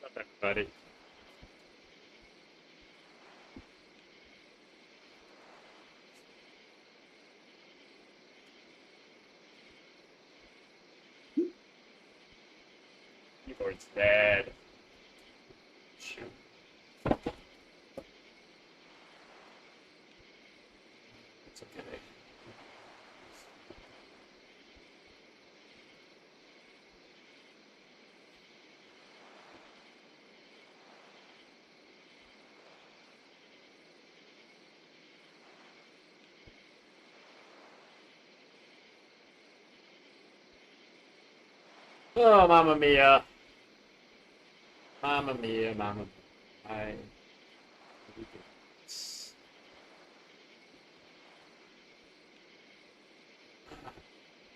What's up, everybody? Keyboard's dead. Shoot. It's okay. Oh, Mamma Mia. Mamma Mia, Mamma Mia. I...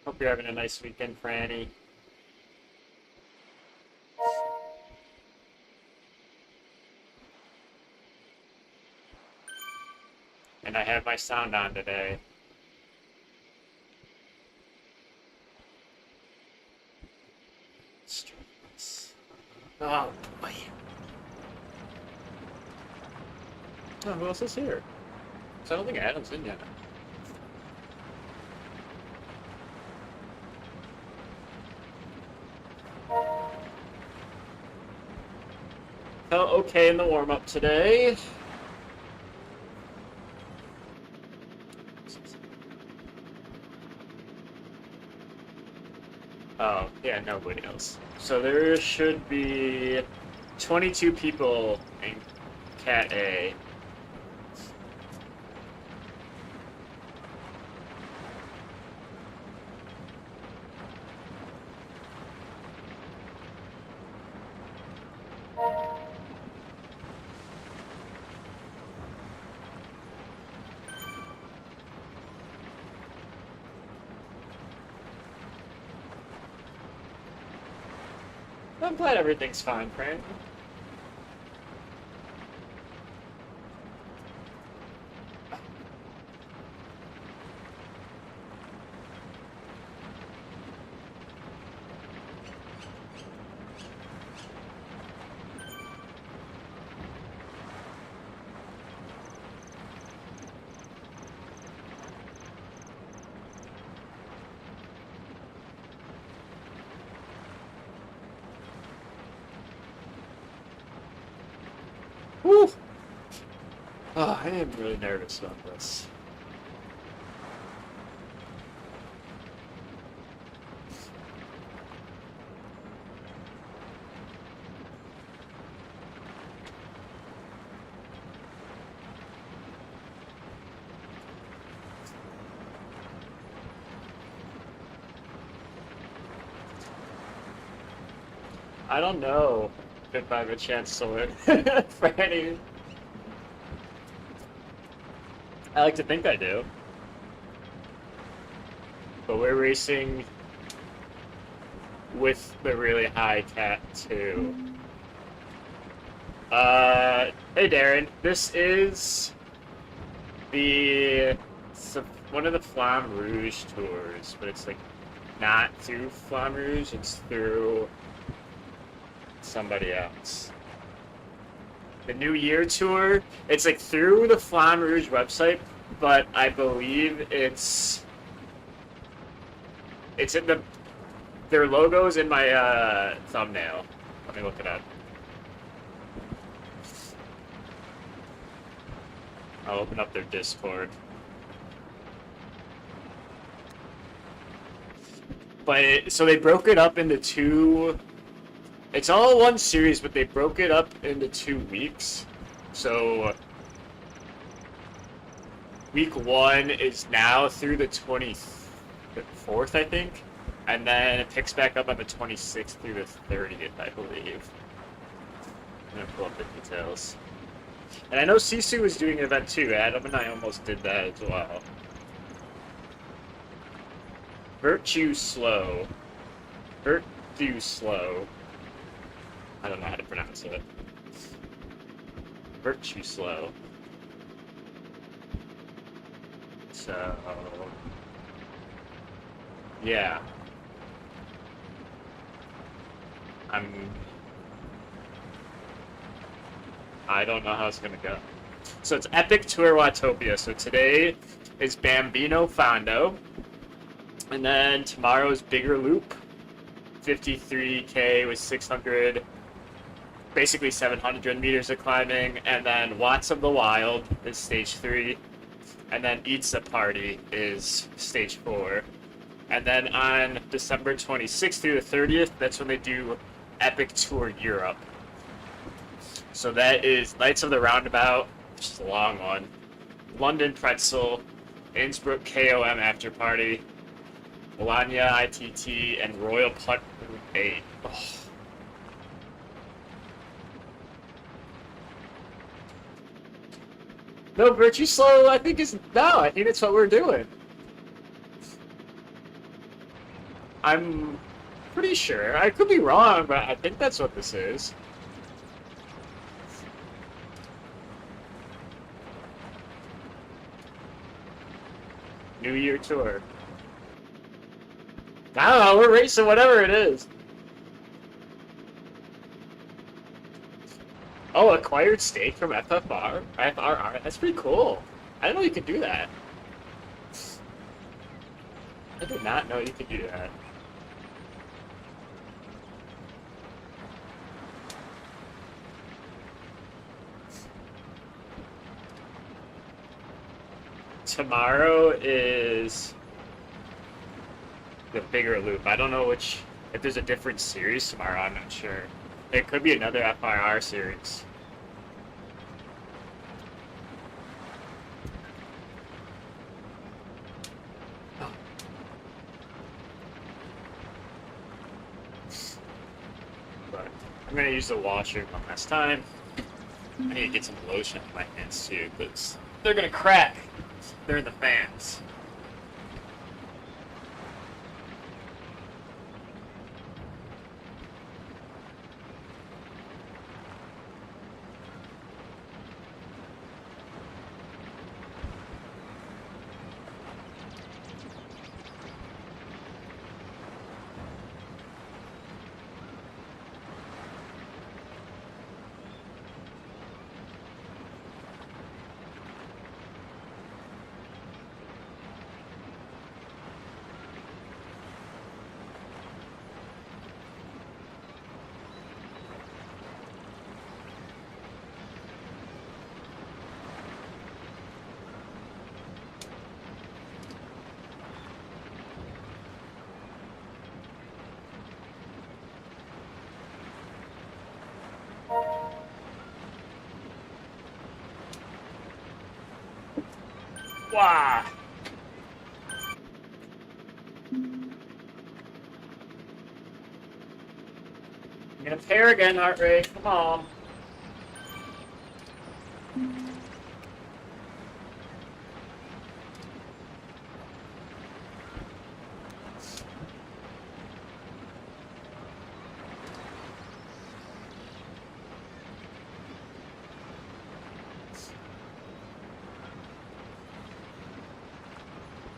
Hope you're having a nice weekend, Franny. And I have my sound on today. Strings. Oh, boy. Oh, who else is here? 'Cause I don't think Adam's in yet. Felt okay in the warm-up today. Oh, yeah, nobody else. So there should be 22 people in Cat A. I'm glad everything's fine, Fran. Woo! Oh, I am really nervous about this. I don't know if I have a chance to win, Franny. I like to think I do. But we're racing with the really high Cat 2. Hey Darren, this is one of the Flamme Rouge tours, but it's like not through Flamme Rouge, it's through somebody else. The New Year tour, it's like through the Flamme Rouge website, but I believe it's in their logo's in my thumbnail. Let me look it up. I'll open up their Discord. But so they broke it up into two. It's all one series, but they broke it up into 2 weeks. So week 1 is now through the 24th, I think, and then it picks back up on the 26th through the 30th, I believe. I'm gonna pull up the details. And I know Sisu was doing an event too. Adam and I almost did that as well. Virtue Slow. Virtue Slow. I don't know how to pronounce it. Virtue Slow. So... yeah. I don't know how it's gonna go. So it's Epic Tour Watopia. So today is Bambino Fondo. And then tomorrow is Bigger Loop. 53K with 600, basically 700 meters of climbing. And then Watts of the Wild is stage 3. And then Eats a Party is stage 4. And then on December 26th through the 30th, that's when they do Epic Tour Europe. So that is Knights of the Roundabout, which is a long one, London Pretzel, Innsbruck KOM After Party, Bologna ITT, and Royal Putt 8. Oh. No, Virtue Slow, I think is, no, I think that's what we're doing. I'm pretty sure. I could be wrong, but I think that's what this is. New Year Tour. I don't know, we're racing whatever it is. Oh, acquired stake from FFR? That's pretty cool. I didn't know you could do that. I did not know you could do that. Tomorrow is the Bigger Loop. I don't know if there's a different series tomorrow, I'm not sure. It could be another FIR series. But I'm gonna use the washer one last time. I need to get some lotion on my hands too, because they're gonna crack. They're in the fans. Wow. I'm gonna pair again, heart rate. Come on.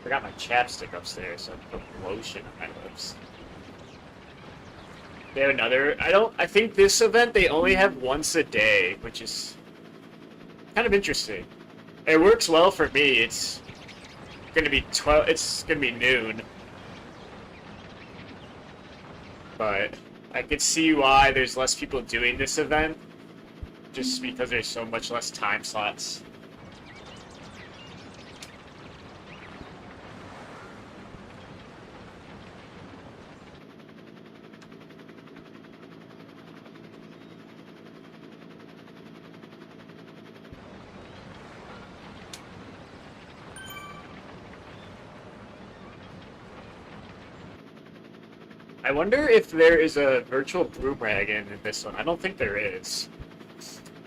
I got my chapstick upstairs, so I put lotion on my lips. They have another. I think this event they only have once a day, which is kind of interesting. It works well for me. It's gonna be It's gonna be noon, but I could see why there's less people doing this event, just because there's so much less time slots. I wonder if there is a virtual Broomwagon in this one. I don't think there is,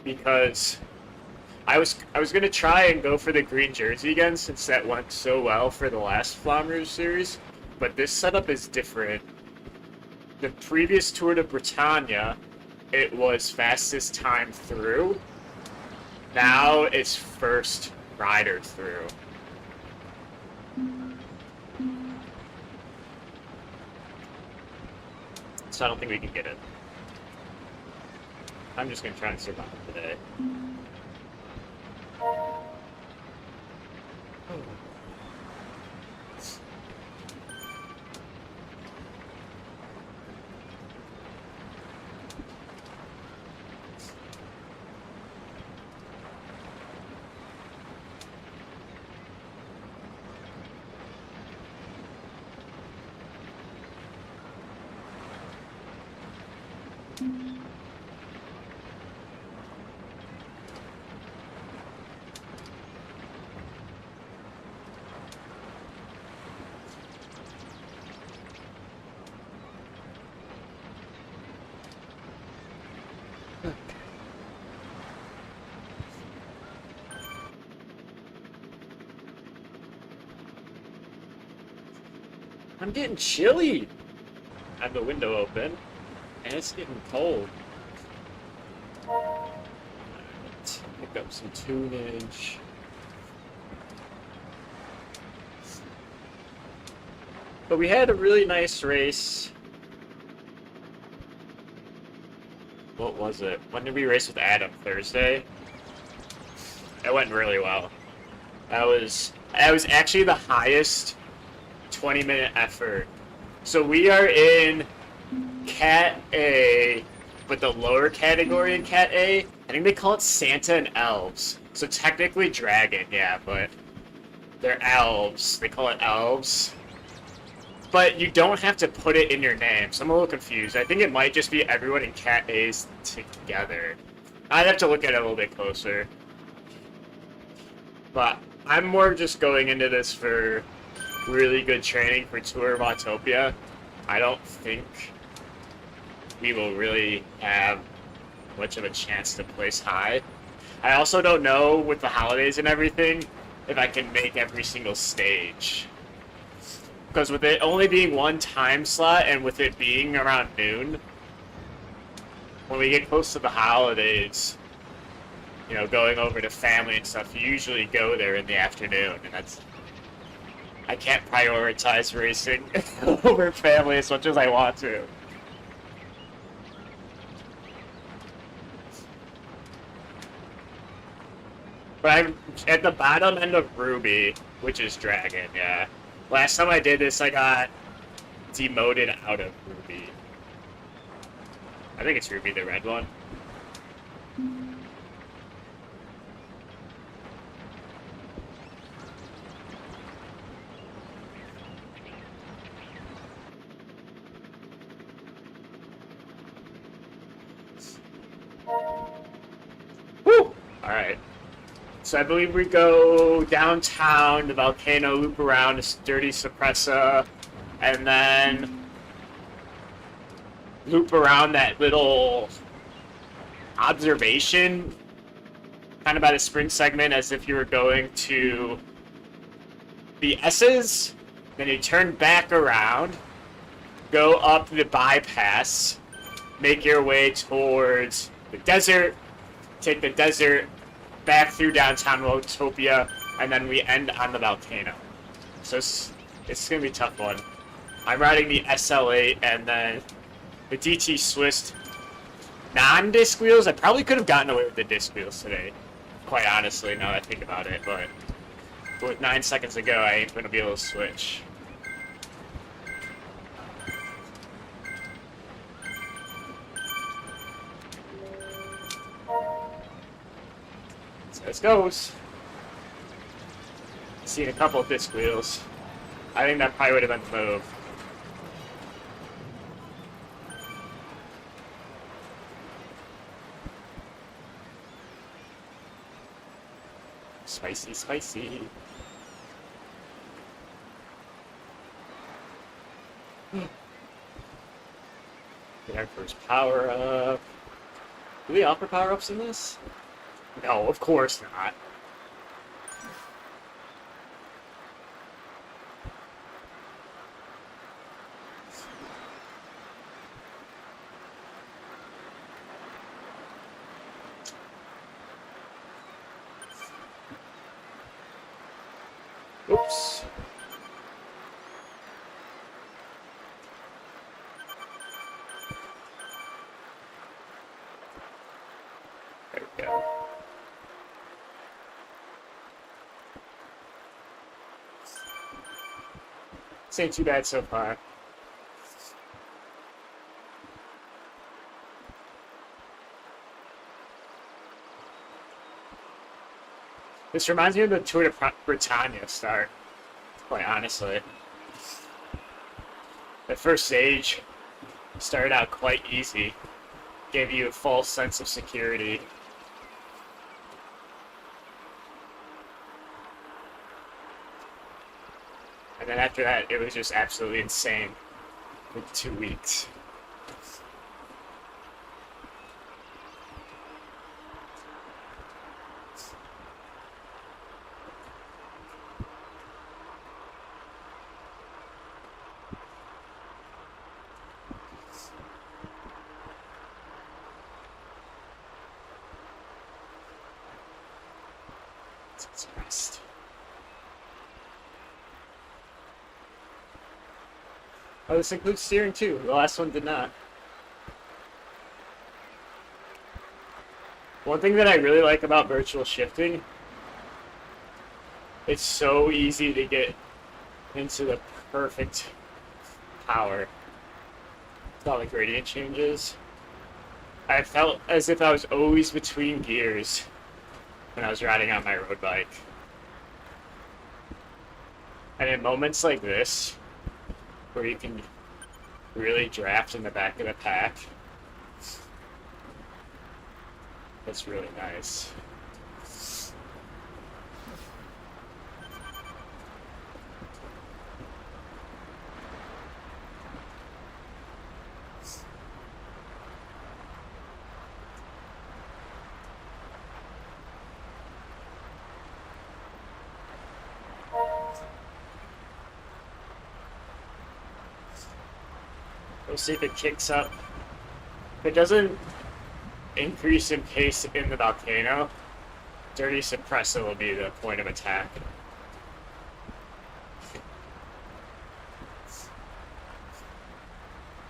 because I was gonna try and go for the green jersey again since that went so well for the last Flamme Rouge series, but this setup is different. The previous Tour de Britannia, it was fastest time through. Now it's first rider through. So I don't think we can get it. I'm just gonna try and survive today. I'm getting chilly. I have the window open, and it's getting cold. Right, pick up some tunage. But we had a really nice race. What was it? When did we race with Adam? Thursday? That went really well. That was actually the highest 20-minute effort. So we are in Cat A, but the lower category in Cat A, I think they call it Santa and Elves. So technically Dragon, yeah, but they're elves. They call it elves. But you don't have to put it in your name, so I'm a little confused. I think it might just be everyone in Cat A's together. I'd have to look at it a little bit closer. But I'm more just going into this for really good training for Tour Watopia. I don't think we will really have much of a chance to place high. I also don't know, with the holidays and everything, if I can make every single stage. Because with it only being one time slot and with it being around noon, when we get close to the holidays, you know, going over to family and stuff, you usually go there in the afternoon, and that's... I can't prioritize racing over family as much as I want to. But I'm at the bottom end of Ruby, which is Dragon, yeah. Last time I did this, I got demoted out of Ruby. I think it's Ruby, the red one. Woo! Alright. So I believe we go downtown, the volcano, loop around, this dirty Suppressa, and then loop around that little observation, kind of by the sprint segment, as if you were going to the S's. Then you turn back around, go up the bypass, make your way towards the desert, take the desert back through downtown Watopia, and then we end on the volcano. So it's going to be a tough one. I'm riding the SL8 and then the DT Swiss non-disc wheels. I probably could have gotten away with the disc wheels today, quite honestly, now that I think about it, but with 9 seconds ago, I ain't going to be able to switch. So this goes. Seen a couple of disc wheels. I think that probably would have been the move. Spicy, spicy. Get our first power up. Do we offer power ups in this? No, of course not. Oops. This ain't too bad so far. This reminds me of the Tour Britannia start, quite honestly. The first stage started out quite easy, gave you a false sense of security. And then after that, it was just absolutely insane for 2 weeks. Let's rest. Oh, this includes steering too. The last one did not. One thing that I really like about virtual shifting, it's so easy to get into the perfect power with all the gradient changes. I felt as if I was always between gears when I was riding on my road bike. And in moments like this, where you can really draft in the back of the pack, that's really nice. We'll see if it kicks up. If it doesn't increase in pace in the volcano, Dirty Suppressor will be the point of attack.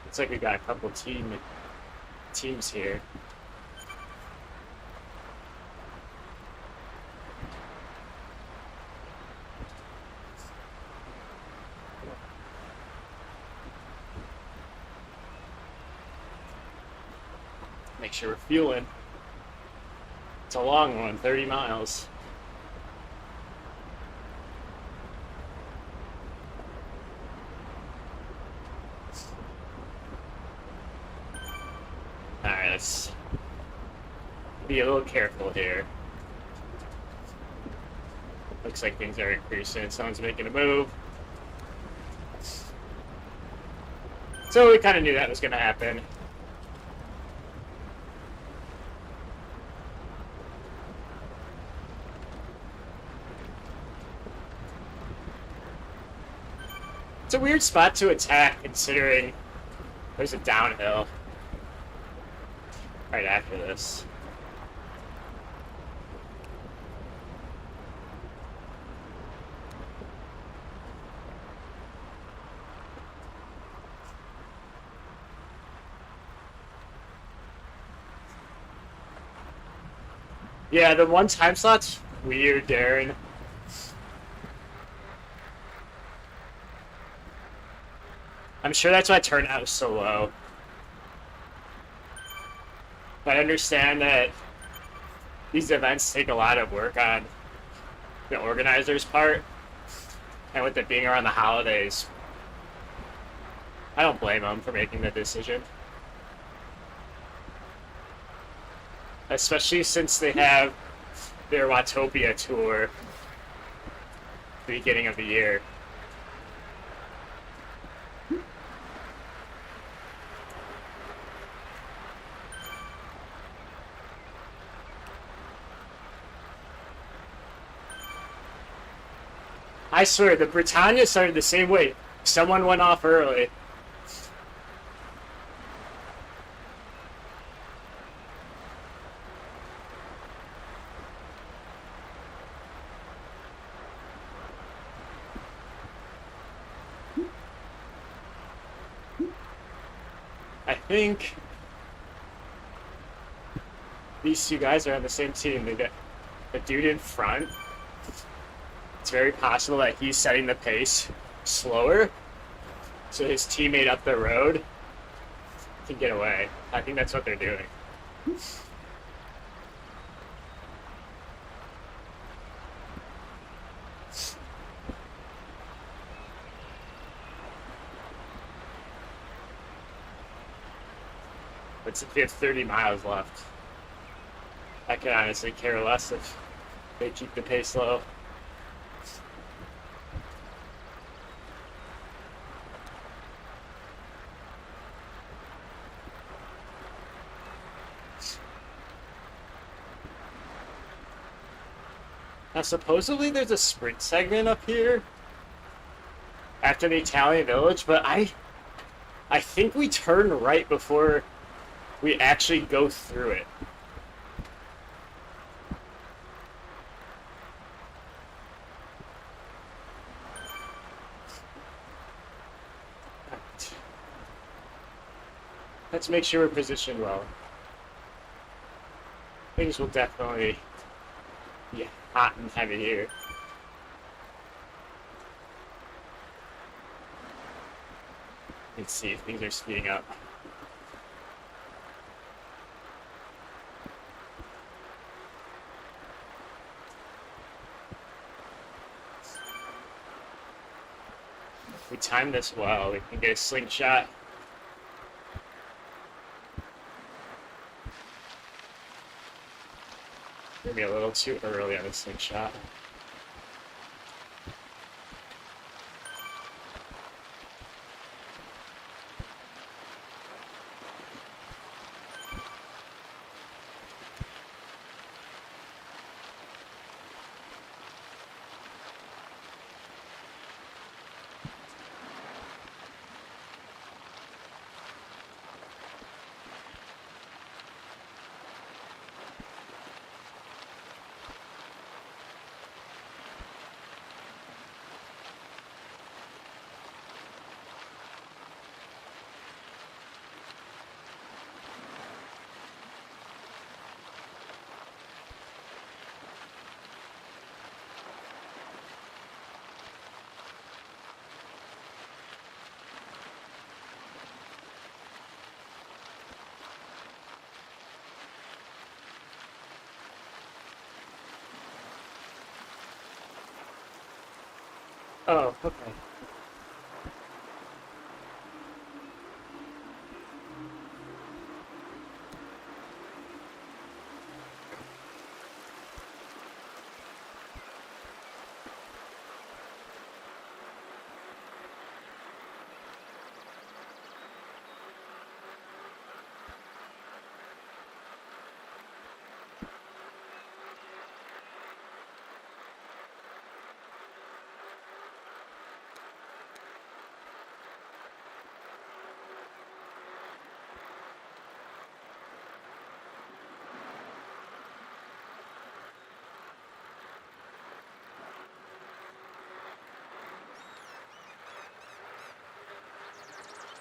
Looks like we got a couple teams here. Make sure we're fueling. It's a long one, 30 miles. Alright, let's be a little careful here. Looks like things are increasing. Someone's making a move. So we kind of knew that was going to happen. It's a weird spot to attack considering there's a downhill right after this. Yeah, the one time slot's weird, Darren. I'm sure that's why turnout is so low. But I understand that these events take a lot of work on the organizer's part. And with it being around the holidays, I don't blame them for making the decision. Especially since they have their Watopia tour at the beginning of the year. I swear, the Britannia started the same way. Someone went off early. I think these two guys are on the same team. They got the dude in front. It's very possible that he's setting the pace slower so his teammate up the road can get away. I think that's what they're doing. But if we have 30 miles left, I can honestly care less if they keep the pace low. Now, supposedly there's a sprint segment up here after the Italian village, but I think we turn right before we actually go through it. Let's make sure we're positioned well. Things will definitely be hot and heavy here. Let's see if things are speeding up. If we time this well, we can get a slingshot. Maybe a little too early on the slingshot. Oh, okay.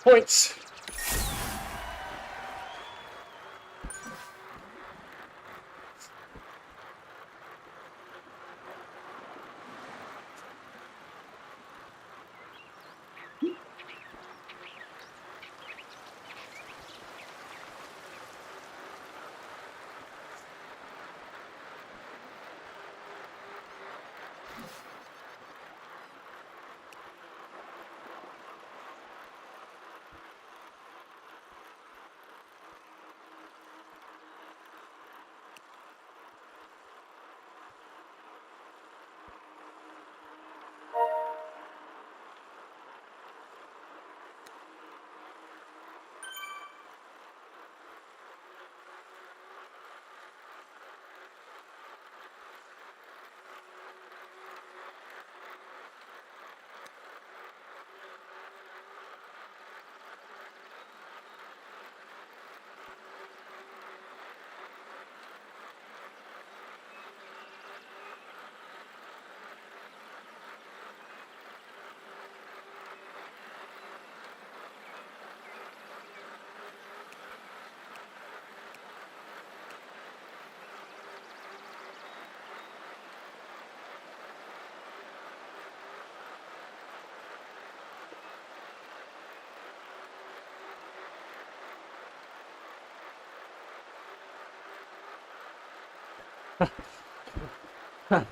Points.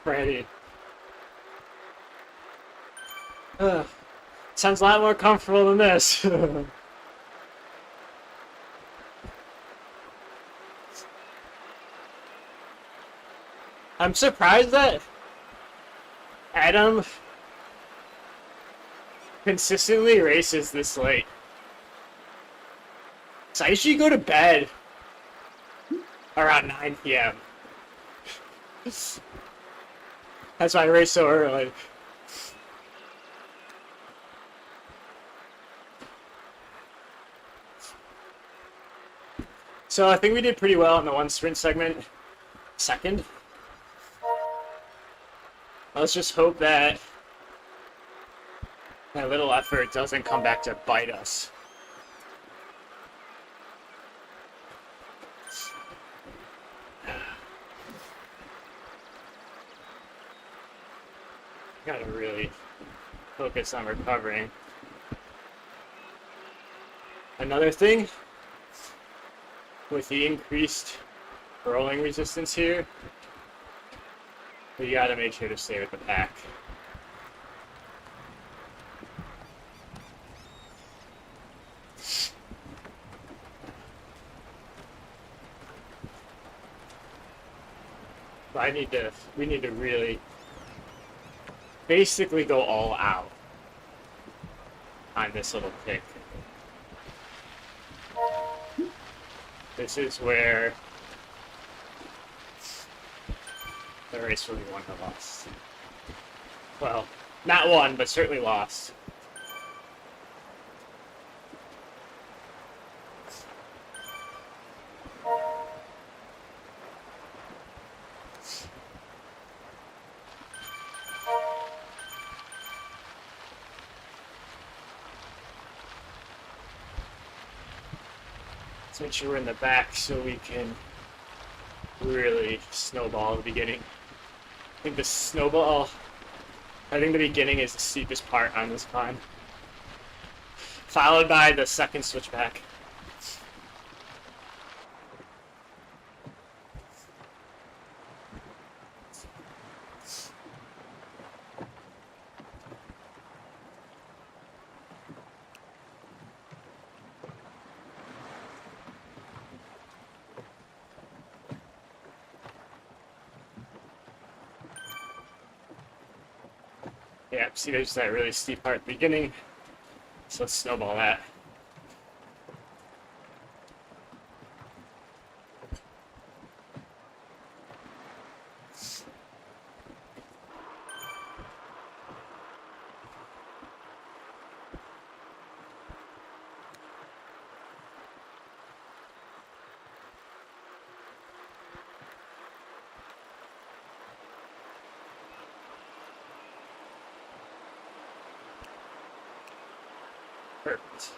Ready. Sounds a lot more comfortable than this. I'm surprised that Adam consistently races this late. So I usually go to bed around 9 p.m. That's why I race so early. So I think we did pretty well in the one sprint segment. Second. Let's just hope that that little effort doesn't come back to bite us. Gotta really focus on recovering. Another thing, with the increased rolling resistance here, we gotta make sure to stay with the pack. But we need to really basically go all out on this little pick. This is where the race will be won or lost. Well, not won, but certainly lost. Let's make sure we're in the back so we can really snowball at the beginning. I think the beginning is the steepest part on this climb. Followed by the second switchback. Yeah, see, there's that really steep part at the beginning. So let's snowball that. Perfect.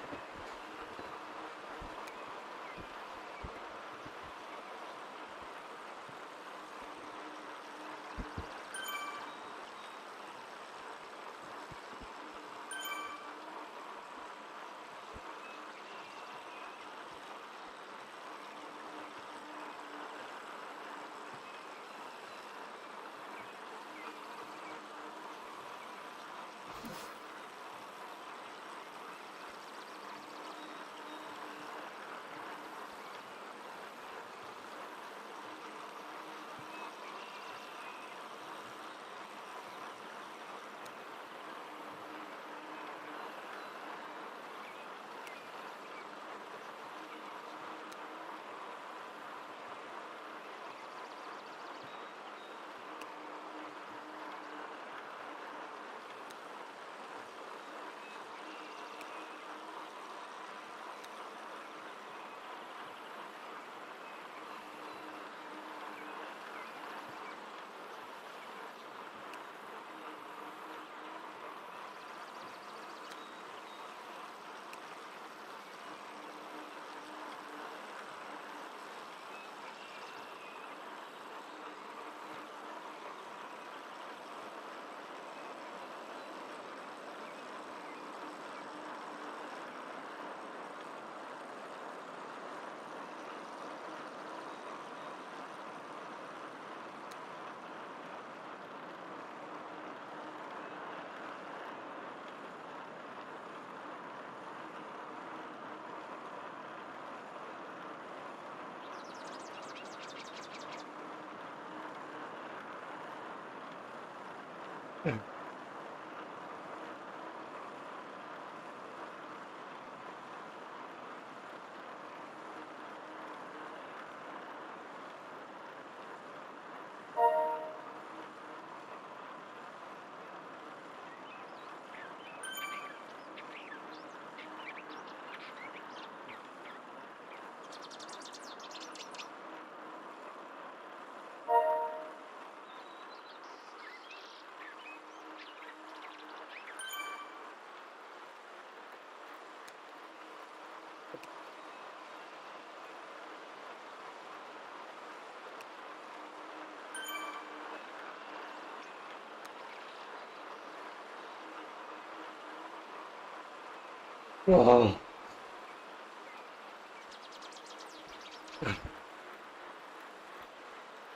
Whoa.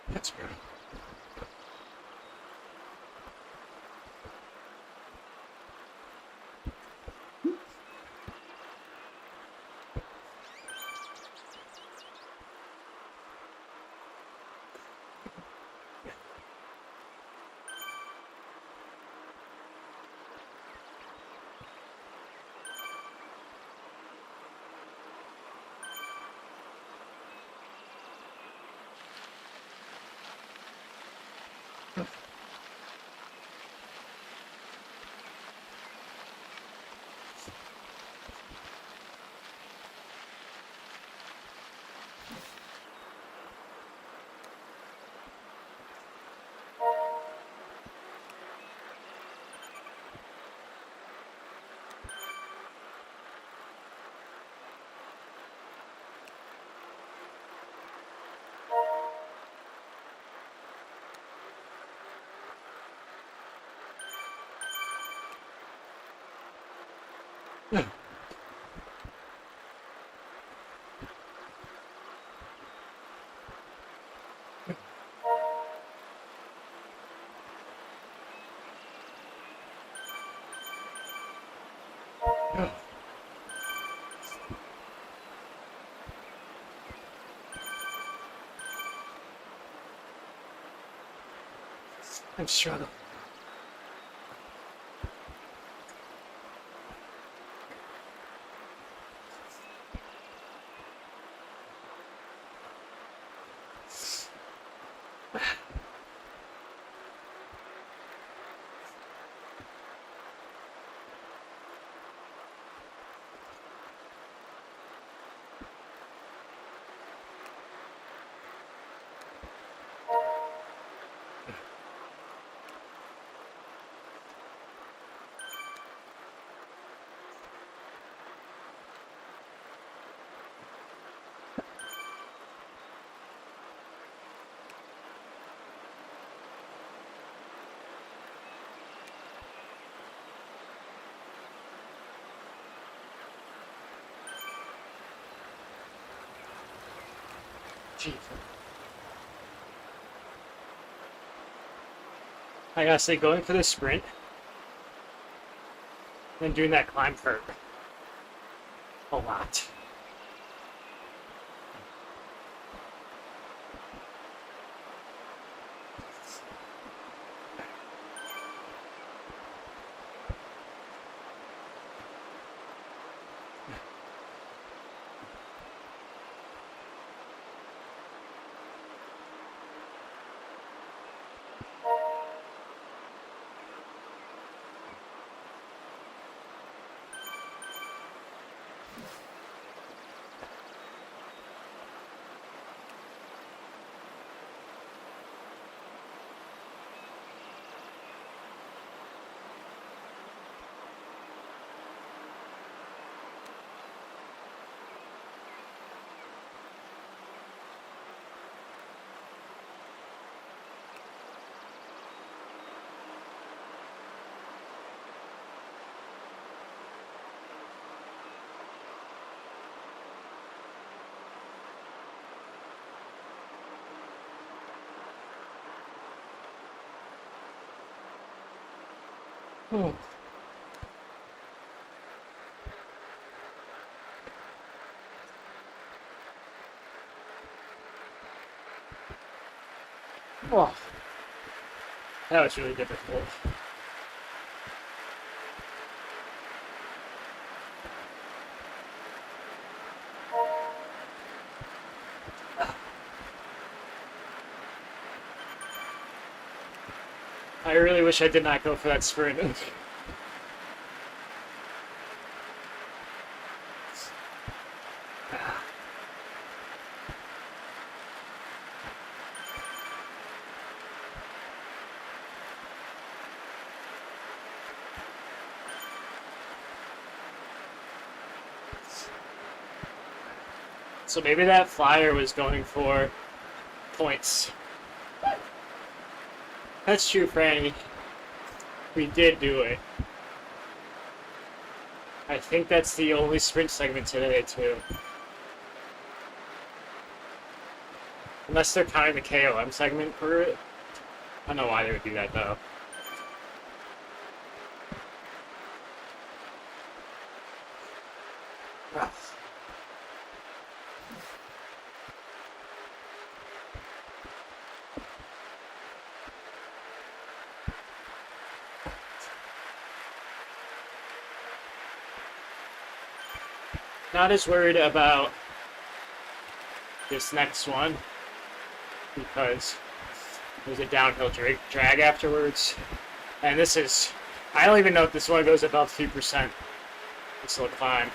That's good. I'm struggling. Jeez. I gotta say, going for the sprint and doing that climb curve a lot. Oh. Oh. That was really difficult. I really wish I did not go for that sprint. So maybe that flyer was going for points. That's true, Franny. We did do it. I think that's the only sprint segment today, too. Unless they're counting the KOM segment for it. I don't know why they would do that, though. Not as worried about this next one because there's a downhill drag afterwards. And this is, I don't even know if this one goes above 3%. This will climb.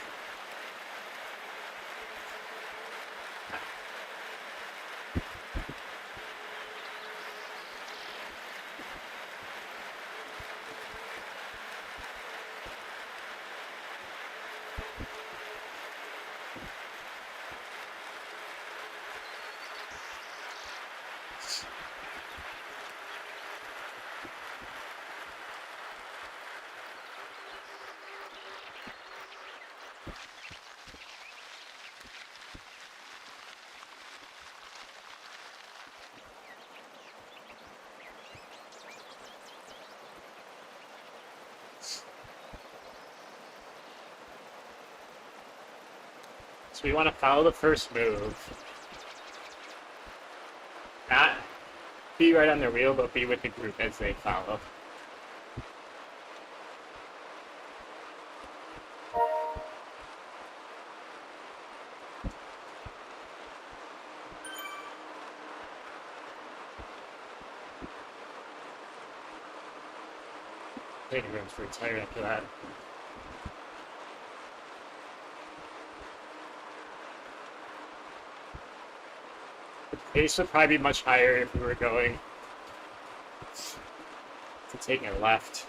So we want to follow the first move. Not be right on their wheel, but be with the group as they follow. Waiting room's pretty tired after that. The pace would probably be much higher if we were going to taking a left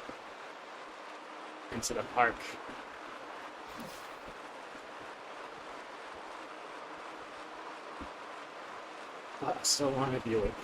into the park. But I still want to view it.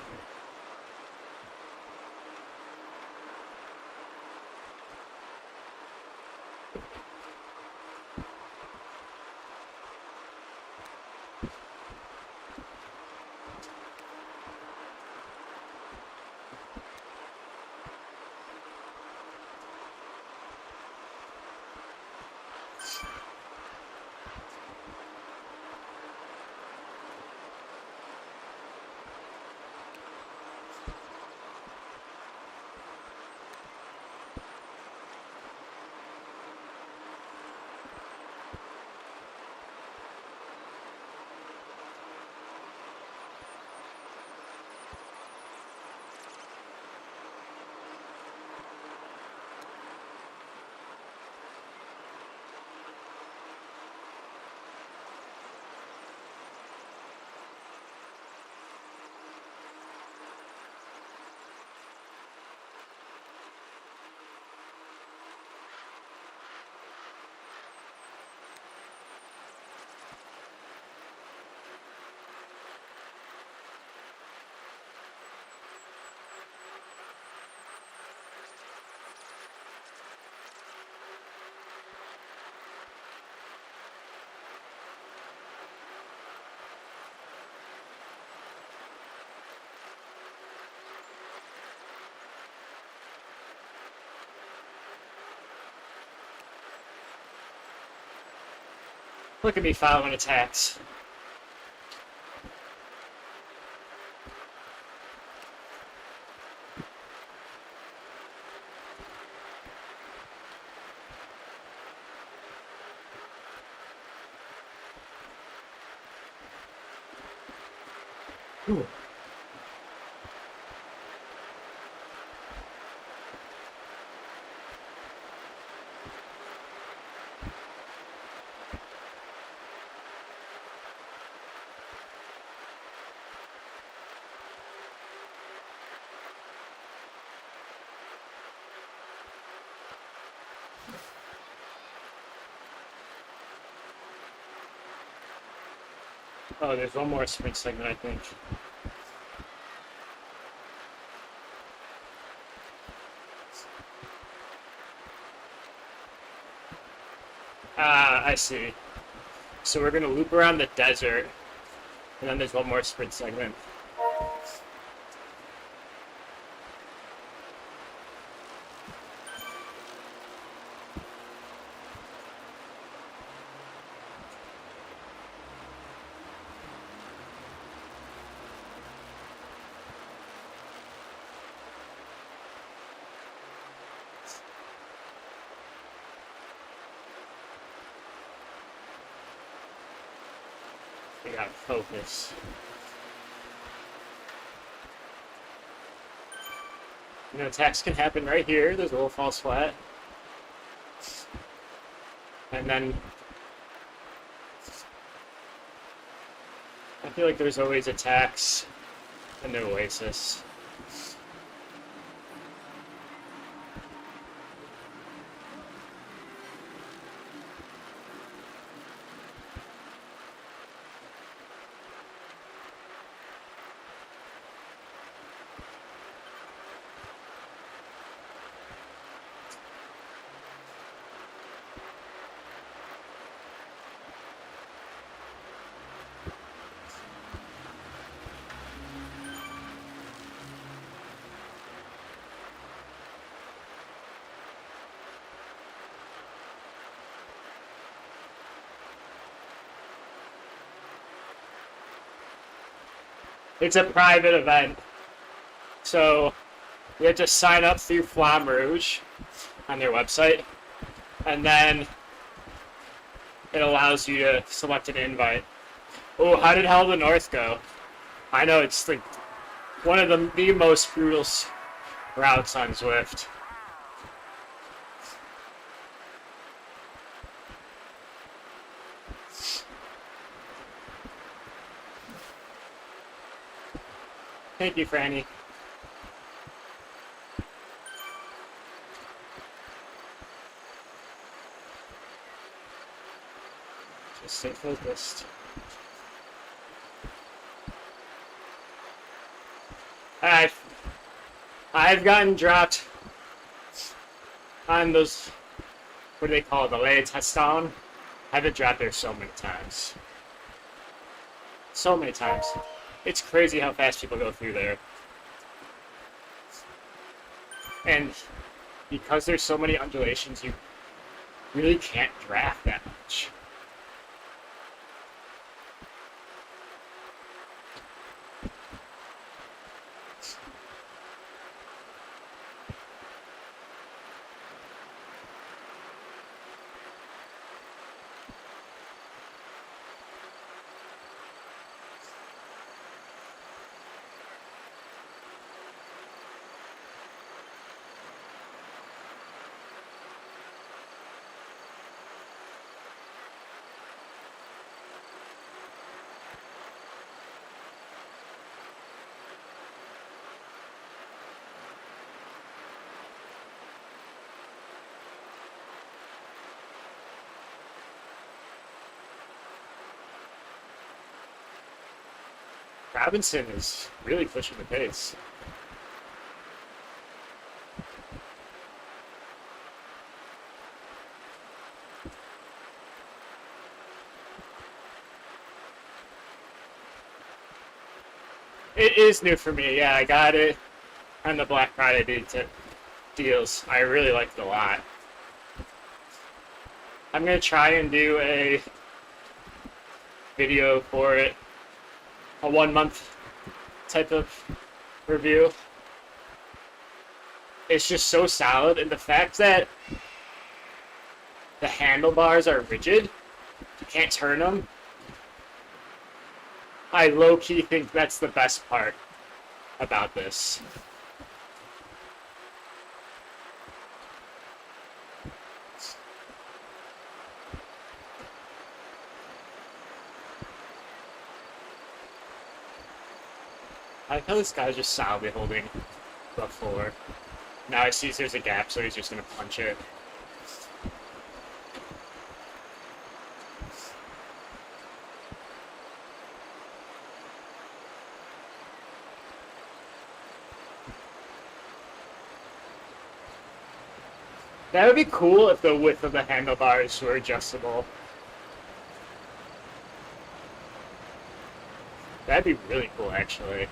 Look at me following attacks. Ooh. Oh, there's one more sprint segment, I think. Ah, I see. So we're gonna loop around the desert, and then there's one more sprint segment. We got focus. You know, attacks can happen right here. There's a little false flat. And then I feel like there's always attacks in the Oasis. It's a private event, so you have to sign up through Flamme Rouge on their website, and then it allows you to select an invite. Oh, how did Hell of the North go? I know it's like one of the most brutal routes on Zwift. Thank you, Franny. Just stay focused. I've gotten dropped on those, what do they call it, the lay teston. I've been dropped there so many times. So many times. It's crazy how fast people go through there. And because there's so many undulations, you really can't draft that much. Robinson is really pushing the pace. It is new for me. Yeah, I got it on the Black Friday deals. I really liked it a lot. I'm going to try and do a video for it, a 1 month type of review. It's just so solid, and the fact that the handlebars are rigid, you can't turn them, I low-key think that's the best part about this. I like how this guy's just solidly holding the floor. Now I see there's a gap, so he's just going to punch it. That would be cool if the width of the handlebars were adjustable. That'd be really cool, actually.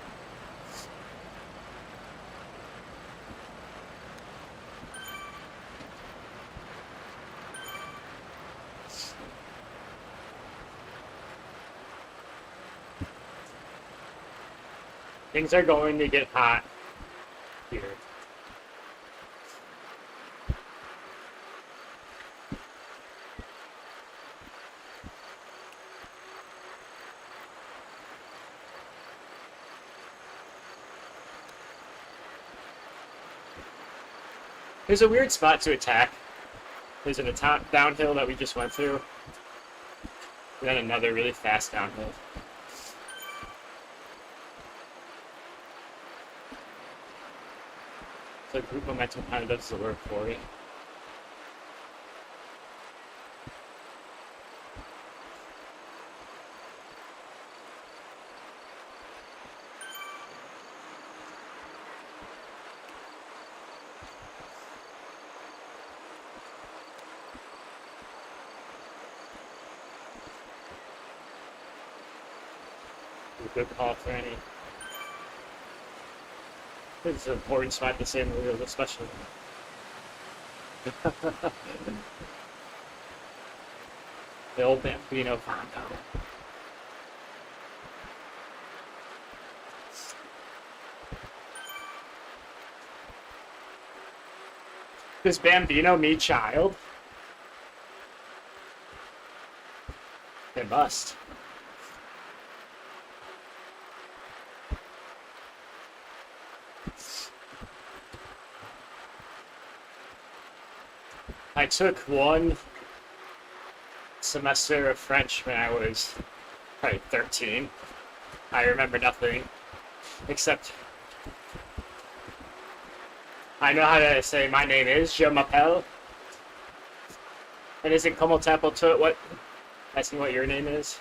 Things are going to get hot here. There's a weird spot to attack. There's a downhill that we just went through. And then another really fast downhill. So group momentum kind of does the work for it. Good call for any. This is an important spot to say in the wheels, especially. The old Bambino Fondo. Does Bambino meet child? They must. I took one semester of French when I was probably 13. I remember nothing except I know how to say my name is Je m'appelle. And isn't como tempo to what? Asking what your name is.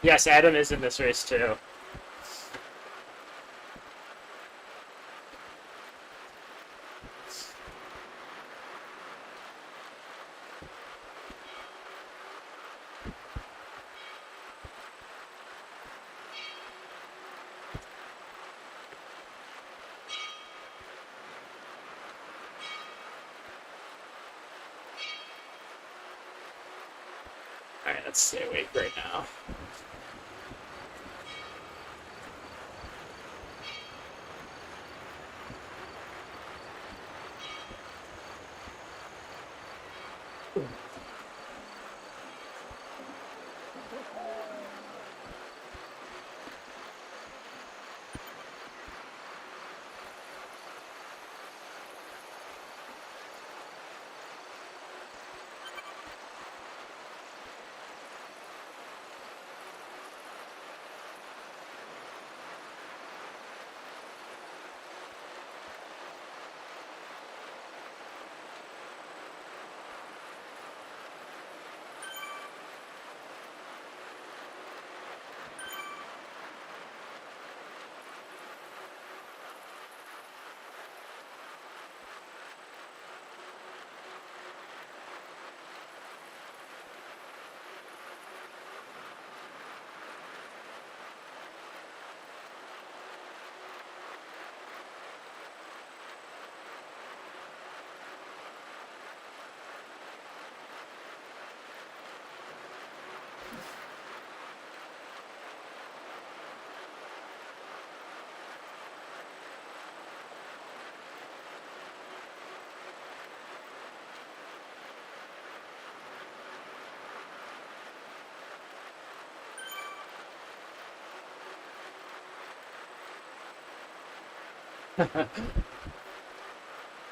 Yes, Adam is in this race too. Alright, let's stay awake right now.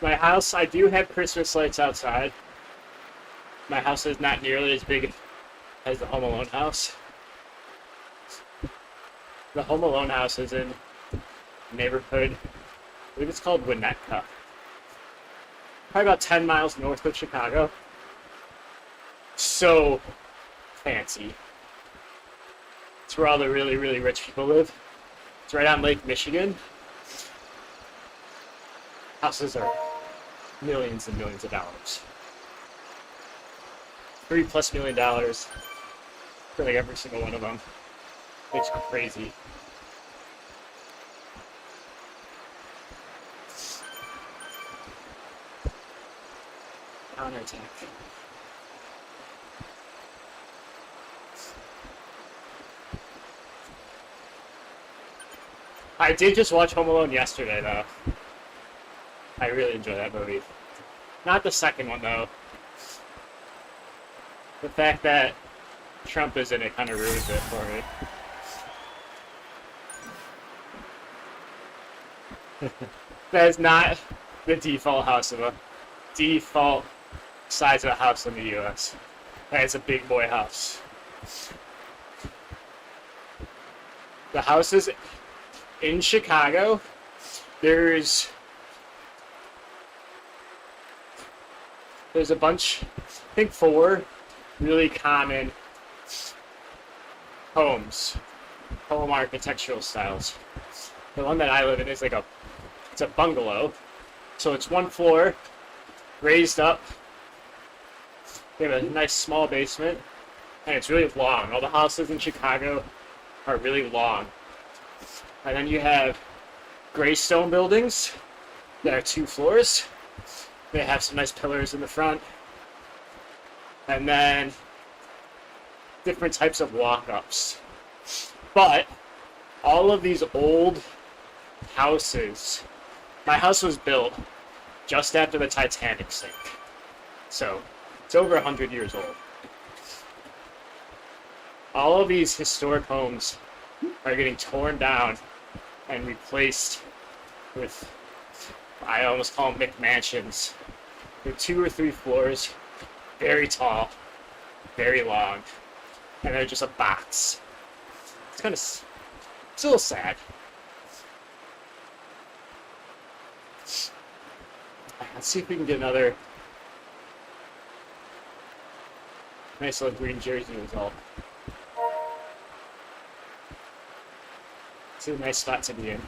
My house, I do have Christmas lights outside. My house is not nearly as big as the Home Alone house. The Home Alone house is in a neighborhood, I believe it's called Winnetka. Probably about 10 miles north of Chicago. So fancy. It's where all the really, really rich people live. It's right on Lake Michigan. Houses are millions and millions of dollars. $3+ million for like every single one of them. It's crazy. Counterattack. I did just watch Home Alone yesterday, though. I really enjoyed that movie. Not the second one, though. The fact that Trump is in it kind of ruins it for me. That is not the default size of a house in the U.S. That is a big boy house. The houses in Chicago, there's a bunch, I think 4 really common home architectural styles. The one that I live in is it's a bungalow. So it's 1 floor, raised up. They have a nice small basement, and it's really long. All the houses in Chicago are really long. And then you have gray stone buildings that are 2 floors. They have some nice pillars in the front. And then different types of walk-ups. But all of these old houses, my house was built just after the Titanic sank. So it's over 100 years old. All of these historic homes are getting torn down and replaced with, I almost call them McMansions. They're 2 or 3 floors, very tall, very long, and they're just a box. It's a little sad. Let's see if we can get another nice little green jersey result. It's a nice spot to be in.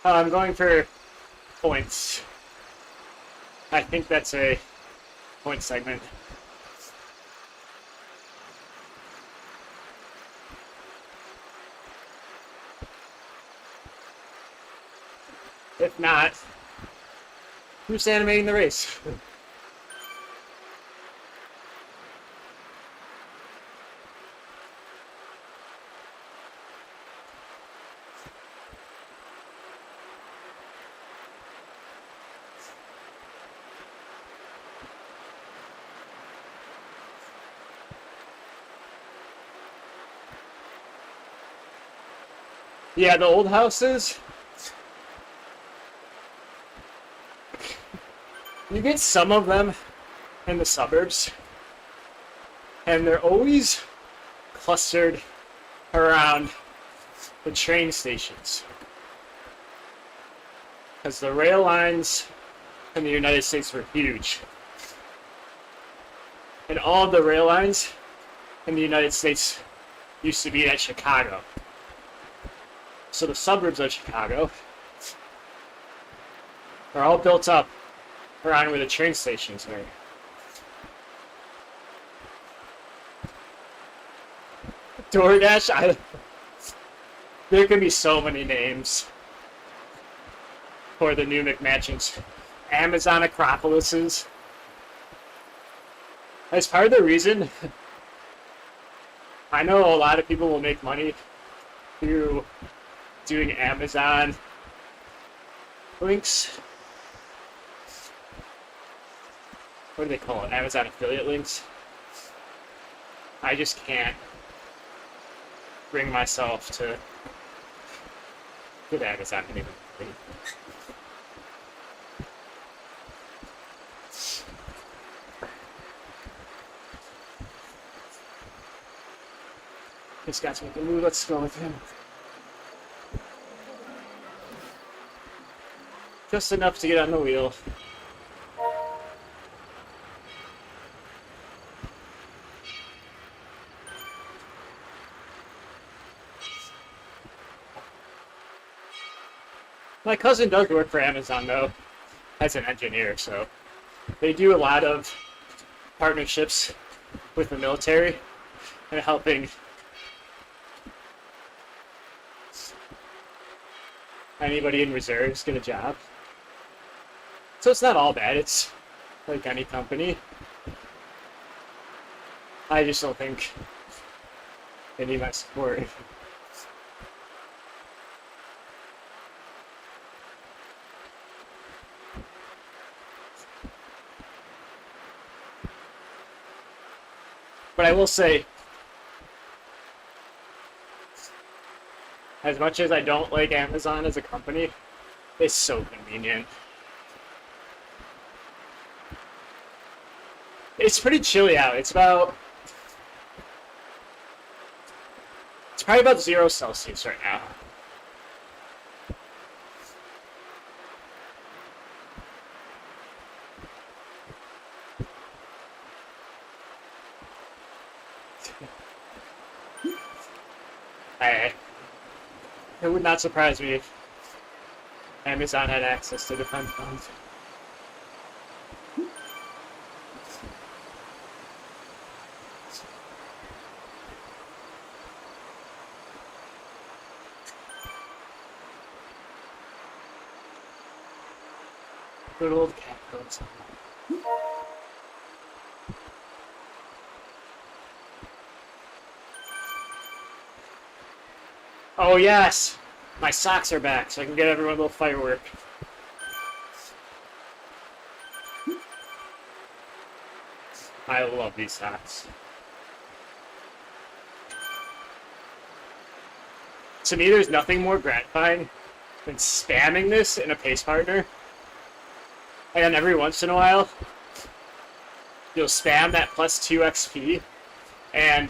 I'm going for points. I think that's a point segment. If not, who's animating the race? Yeah, the old houses, you get some of them in the suburbs, and they're always clustered around the train stations. Because the rail lines in the United States were huge. And all of the rail lines in the United States used to be at Chicago. So the suburbs of Chicago are all built up around where the train stations are. DoorDash, there can be so many names for the new McMansions. Amazon Acropolises. As part of the reason, I know a lot of people will make money through doing Amazon links. What do they call it? Amazon affiliate links. I just can't bring myself to get Amazon anymore. This guy's making a move. Let's go with him. Just enough to get on the wheel. My cousin does work for Amazon, though, as an engineer, so they do a lot of partnerships with the military and helping anybody in reserves get a job. So it's not all bad. It's like any company. I just don't think they need my support. But I will say, as much as I don't like Amazon as a company, it's so convenient. It's pretty chilly out. It's probably about 0 Celsius right now. It would not surprise me if Amazon had access to defense funds. Good old cat goes. Oh yes! My socks are back, so I can get everyone a little firework. I love these socks. To me, there's nothing more gratifying than spamming this in a pace partner. And then every once in a while, you'll spam that +2 XP, and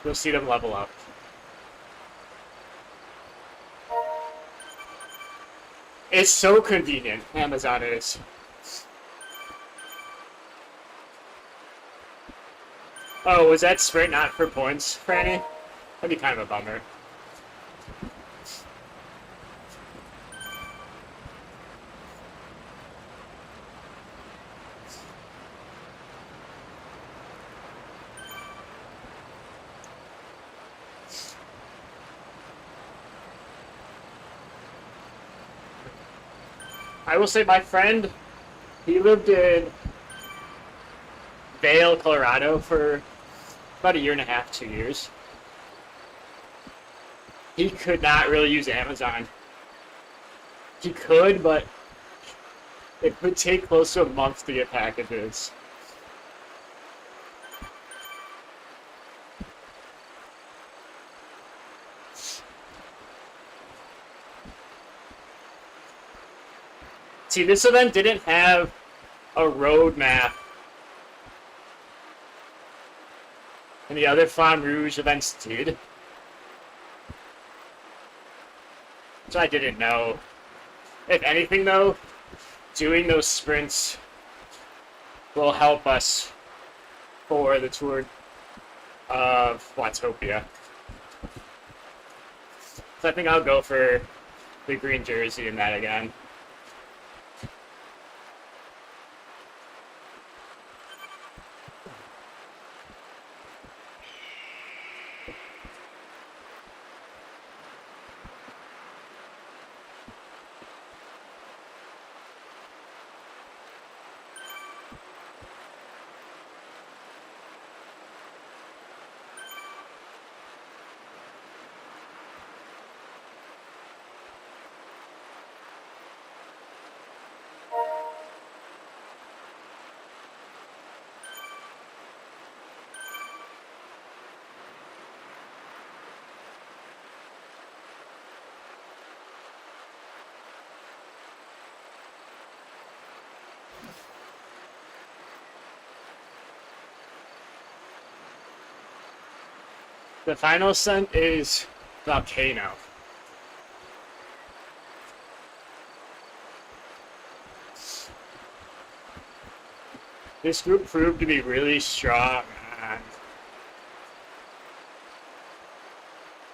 you'll see them level up. It's so convenient, Amazon is. Oh, was that sprint not for points, Franny? That'd be kind of a bummer. I will say my friend, he lived in Vail, Colorado for about 1.5 to 2 years. He could not really use Amazon. He could, but it would take close to a month to get packages. See, this event didn't have a roadmap, and the other Flamme Rouge events did. So I didn't know. If anything, though, doing those sprints will help us for the Tour of Watopia. So I think I'll go for the green jersey in that again. The final ascent is Volcano. This group proved to be really strong,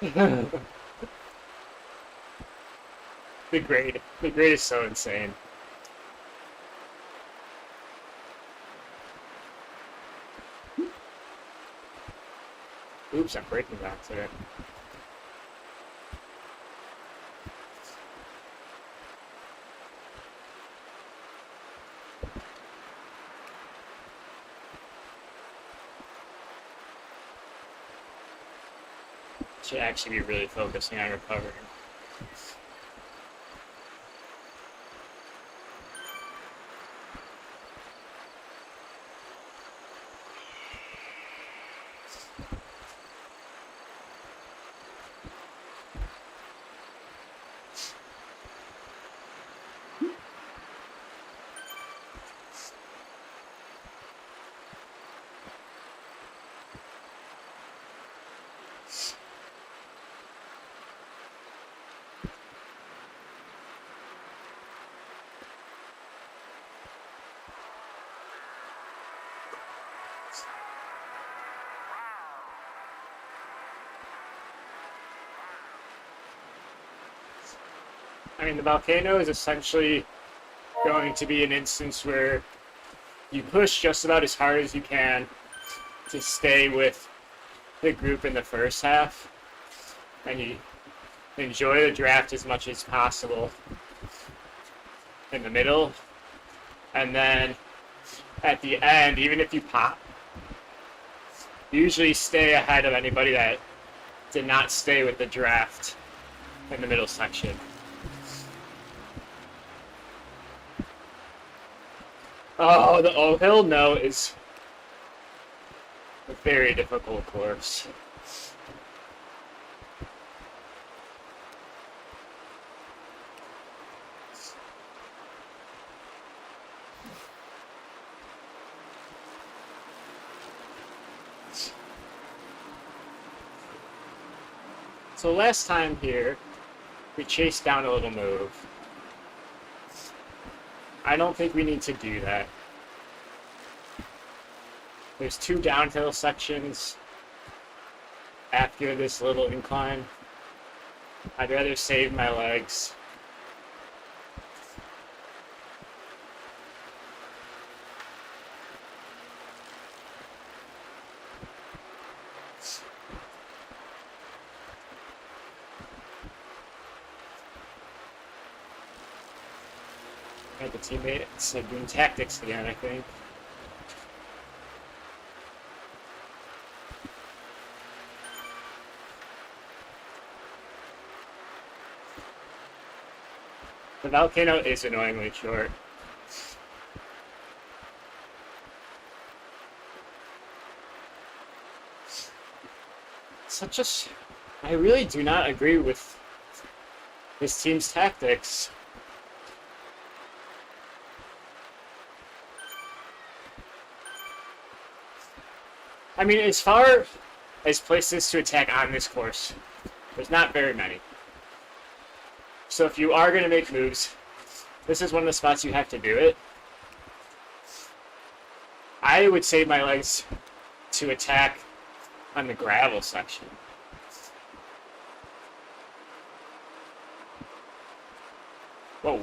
and the grade is so insane. Oops, I'm breaking back to it. Should actually be really focusing on recovering. I mean, the volcano is essentially going to be an instance where you push just about as hard as you can to stay with the group in the first half, and you enjoy the draft as much as possible in the middle, and then at the end, even if you pop, usually stay ahead of anybody that did not stay with the draft in the middle section. Oh, the O'Hill note is a very difficult course. So last time here, we chased down a little move. I don't think we need to do that. There's 2 downhill sections after this little incline. I'd rather save my legs. The teammates are doing tactics again, I think. The volcano is annoyingly short. I really do not agree with this team's tactics. I mean, as far as places to attack on this course, there's not very many. So if you are going to make moves, this is one of the spots you have to do it. I would save my legs to attack on the gravel section. Whoa.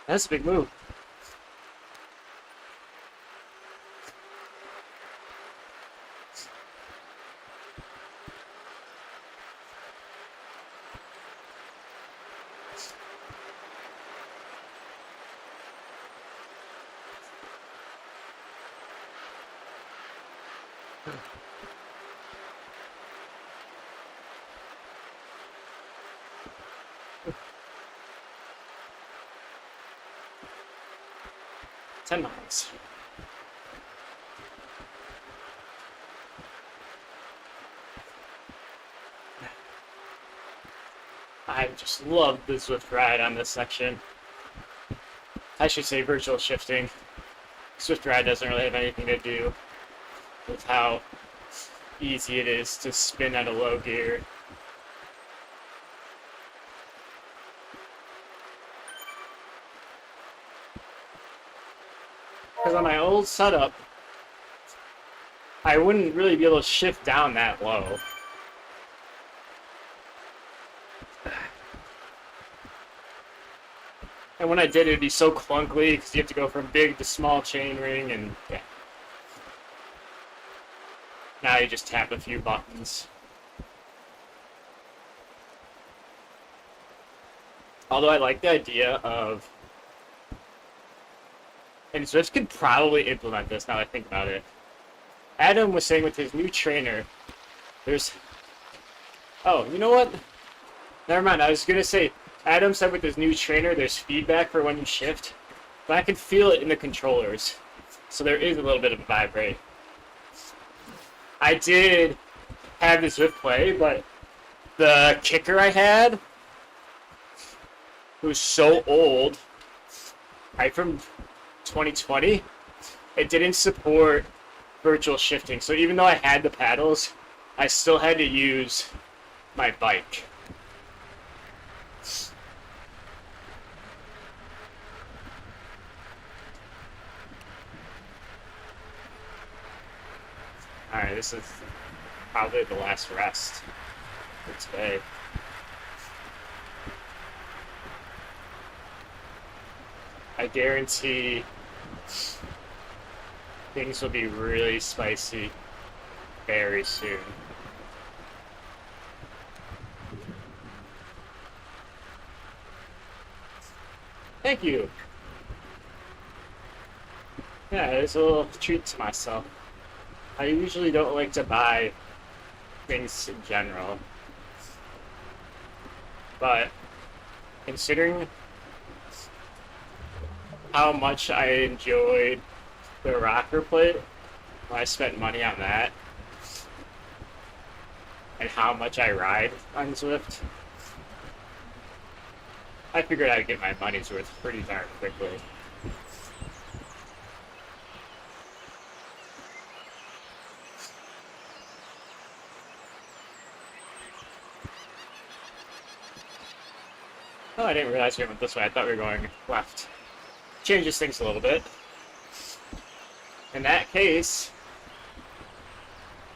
That's a big move. $10. I just love the Zwift ride on this section. I should say virtual shifting. Zwift ride doesn't really have anything to do with how easy it is to spin at a low gear. Because on my old setup, I wouldn't really be able to shift down that low. And when I did, it'd be so clunkly because you have to go from big to small chainring, and yeah. Now you just tap a few buttons. Although I like the idea of, and Zwift could probably implement this now that I think about it. Adam was saying with his new trainer, there's, oh, you know what? Never mind, I was going to say, Adam said with his new trainer, there's feedback for when you shift, but I can feel it in the controllers. So there is a little bit of a vibrate. I did have this Zwift play, but the kicker I had was so old, right from 2020, it didn't support virtual shifting. So even though I had the paddles, I still had to use my bike. Alright, this is probably the last rest for today. I guarantee things will be really spicy very soon. Thank you. Yeah, it's a little treat to myself. I usually don't like to buy things in general, but considering how much I enjoyed the rocker plate, I spent money on that, and how much I ride on Zwift, I figured I'd get my money's worth pretty darn quickly. Oh, I didn't realize we went this way. I thought we were going left. Changes things a little bit. In that case,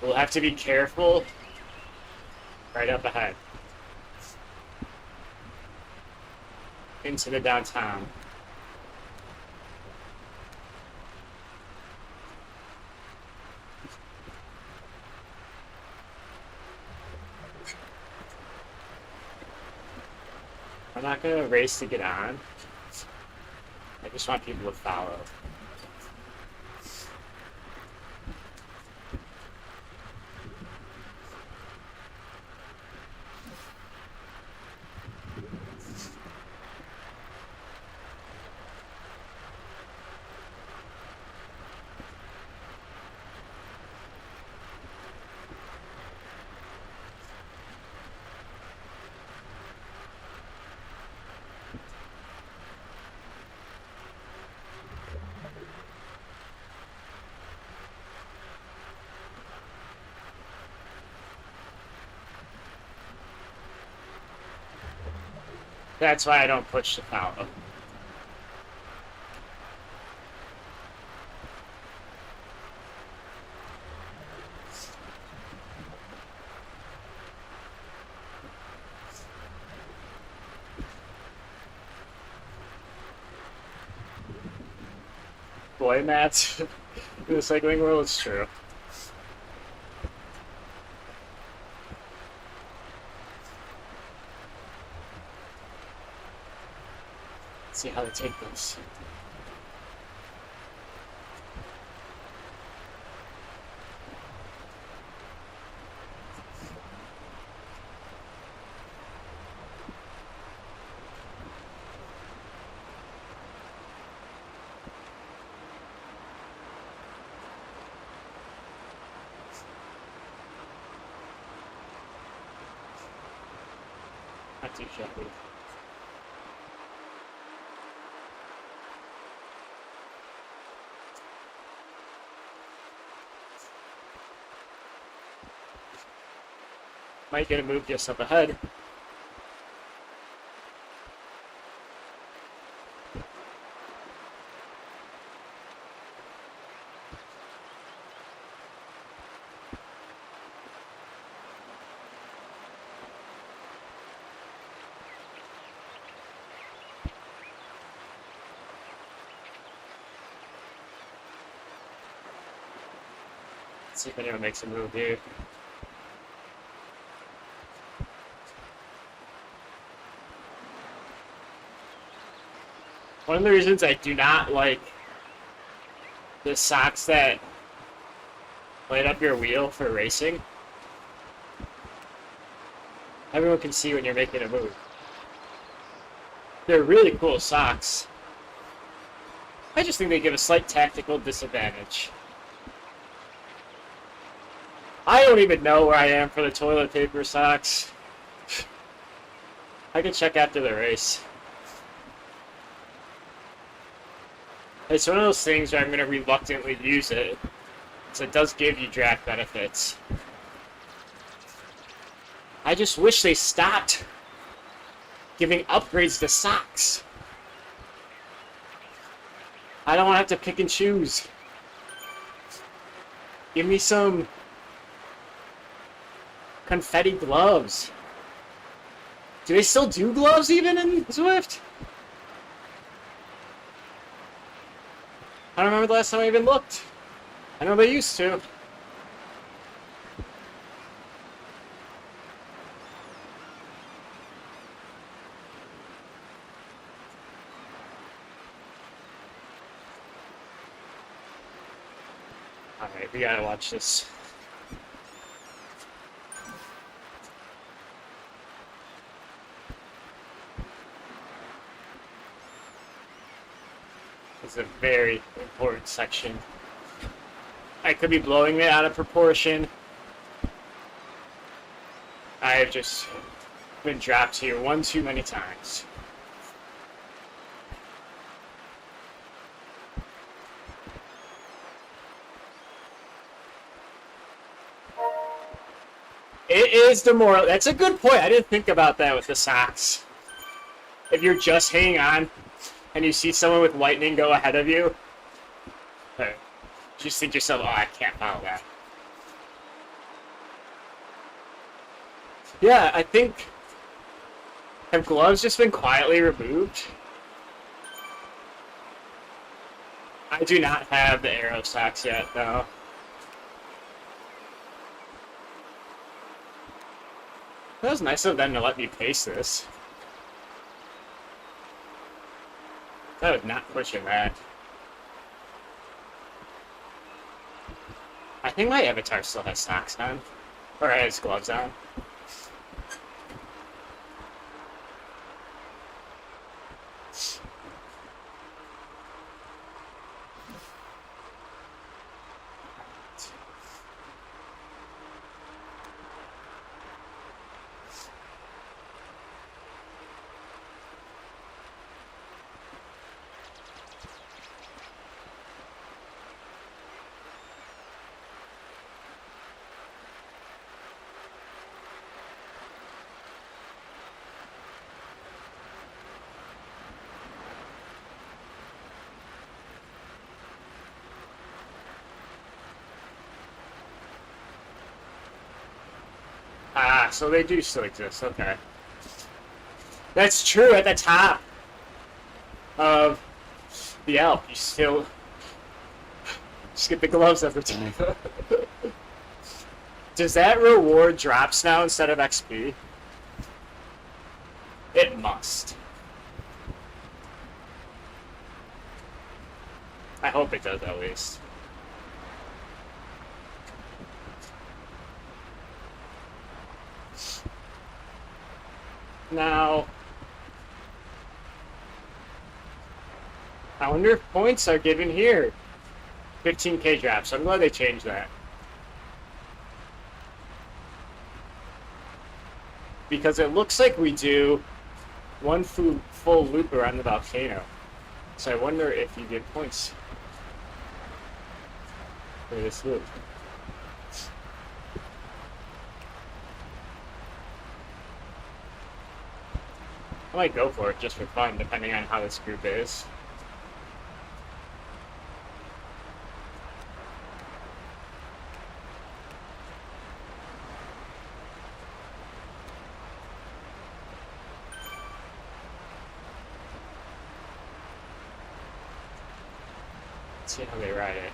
we'll have to be careful right up ahead. Into the downtown. I'm not going to race to get on. I just want people to follow. That's why I don't push the follow. boy mats in the cycling world. It's true. Let's see how they take this. Not too shabby. Might get a move just up ahead. Let's see if anyone makes a move here. One of the reasons I do not like the socks that light up your wheel for racing, everyone can see when you're making a move. They're really cool socks. I just think they give a slight tactical disadvantage. I don't even know where I am for the toilet paper socks. I can check after the race. It's one of those things where I'm going to reluctantly use it, so it does give you draft benefits. I just wish they stopped giving upgrades to socks. I don't want to have to pick and choose. Give me some confetti gloves. Do they still do gloves even in Zwift? I don't remember the last time I even looked. I know they used to. Alright, we gotta watch this. It's a very important section. I could be blowing it out of proportion. I have just been dropped here one too many times. It is demoralizing. That's a good point. I didn't think about that with the socks. If you're just hanging on and you see someone with lightning go ahead of you, just think to yourself, oh, I can't follow that. Yeah, I think, have gloves just been quietly removed? I do not have the Aero socks yet, though. That was nice of them to let me pace this. That was not pushing that. I think my avatar still has socks on. Or has gloves on. Ah, so they do still exist, okay. That's true, at the top of the Alp, you still Just get the gloves every time. Does that reward drops now instead of XP? It must. I hope it does at least. Now, I wonder if points are given here. 15k drops. I'm glad they changed that. Because it looks like we do one full loop around the volcano. So I wonder if you get points for this loop. I might go for it just for fun, depending on how this group is. Let's see how they ride it.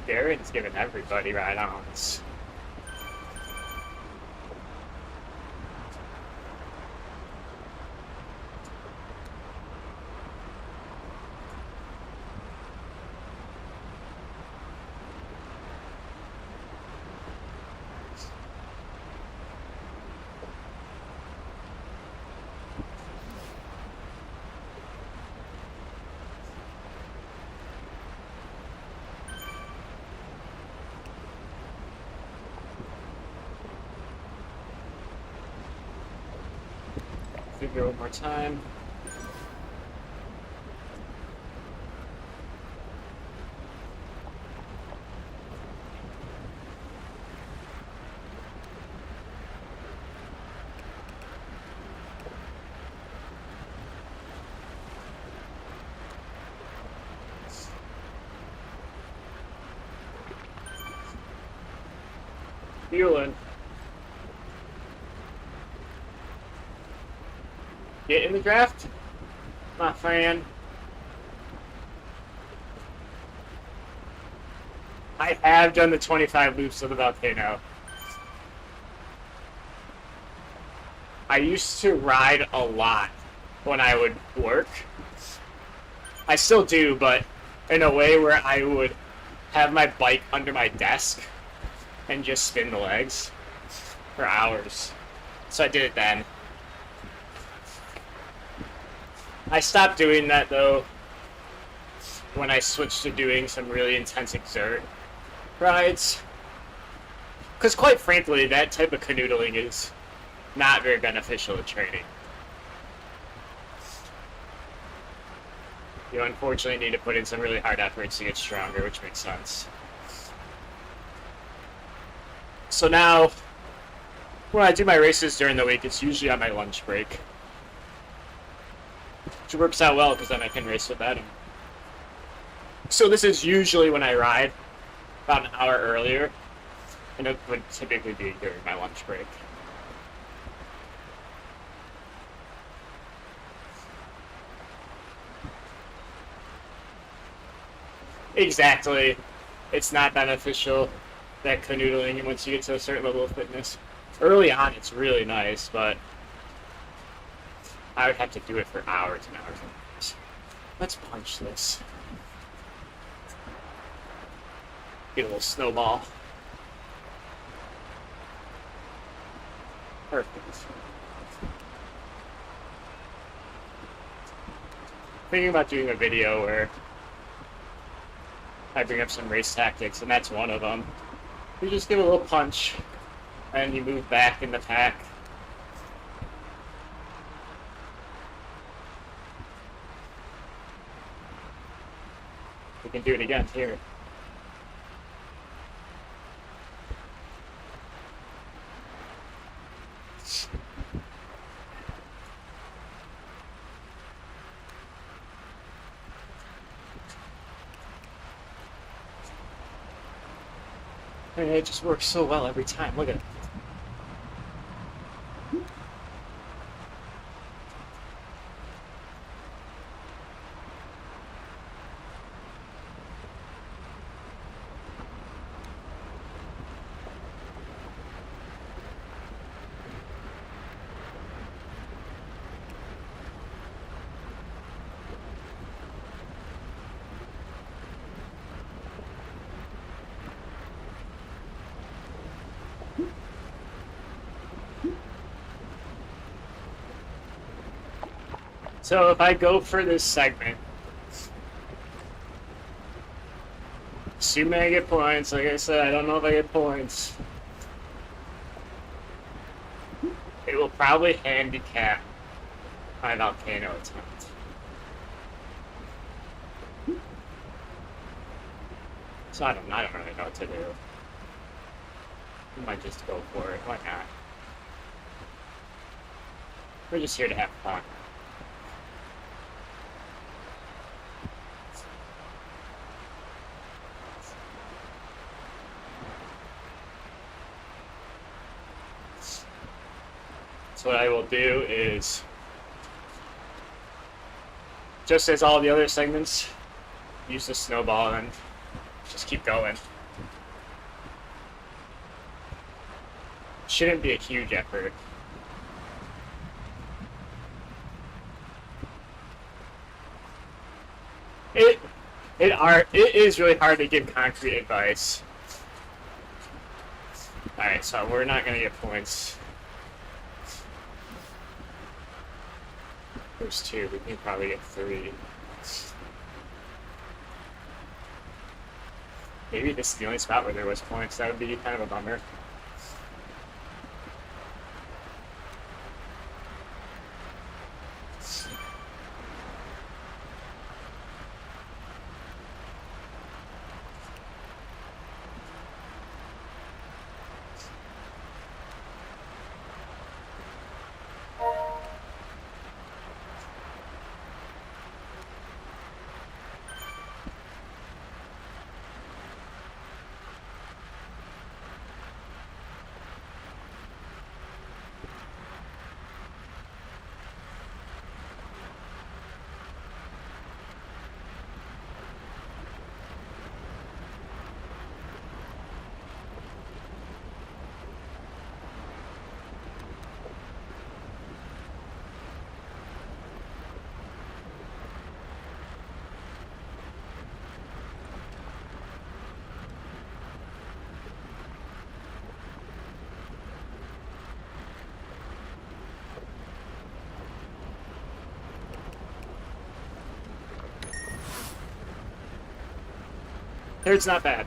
Darren's giving everybody ride-ons. Figure one more time. Fueling. Get in the draft, my friend. I have done the 25 loops of the volcano. I used to ride a lot when I would work. I still do, but in a way where I would have my bike under my desk and just spin the legs for hours. So I did it then. I stopped doing that though when I switched to doing some really intense exert rides. Because quite frankly, that type of canoodling is not very beneficial to training. You unfortunately need to put in some really hard efforts to get stronger, which makes sense. So now, when I do my races during the week, it's usually on my lunch break. Which works out well because then I can race without him. So this is usually when I ride, about an hour earlier, and it would typically be during my lunch break. Exactly. It's not beneficial, that canoodling, once you get to a certain level of fitness. Early on, it's really nice, but I would have to do it for hours and hours and hours. Let's punch this. Get a little snowball. Perfect. Thinking about doing a video where I bring up some race tactics, and that's one of them. You just give a little punch, and you move back in the pack. We can do it again here. And it just works so well every time. Look at it. So if I go for this segment, assuming I get points, like I said, I don't know if I get points. It will probably handicap my volcano attempt. So I don't really know what to do. I might just go for it. Why not? We're just here to have fun. So what I will do is, just as all the other segments, use the snowball and just keep going. Shouldn't be a huge effort. It is really hard to give concrete advice. Alright, so we're not gonna get points. There's 2, we can probably get 3. Maybe this is the only spot where there was points. That would be kind of a bummer. Third's not bad.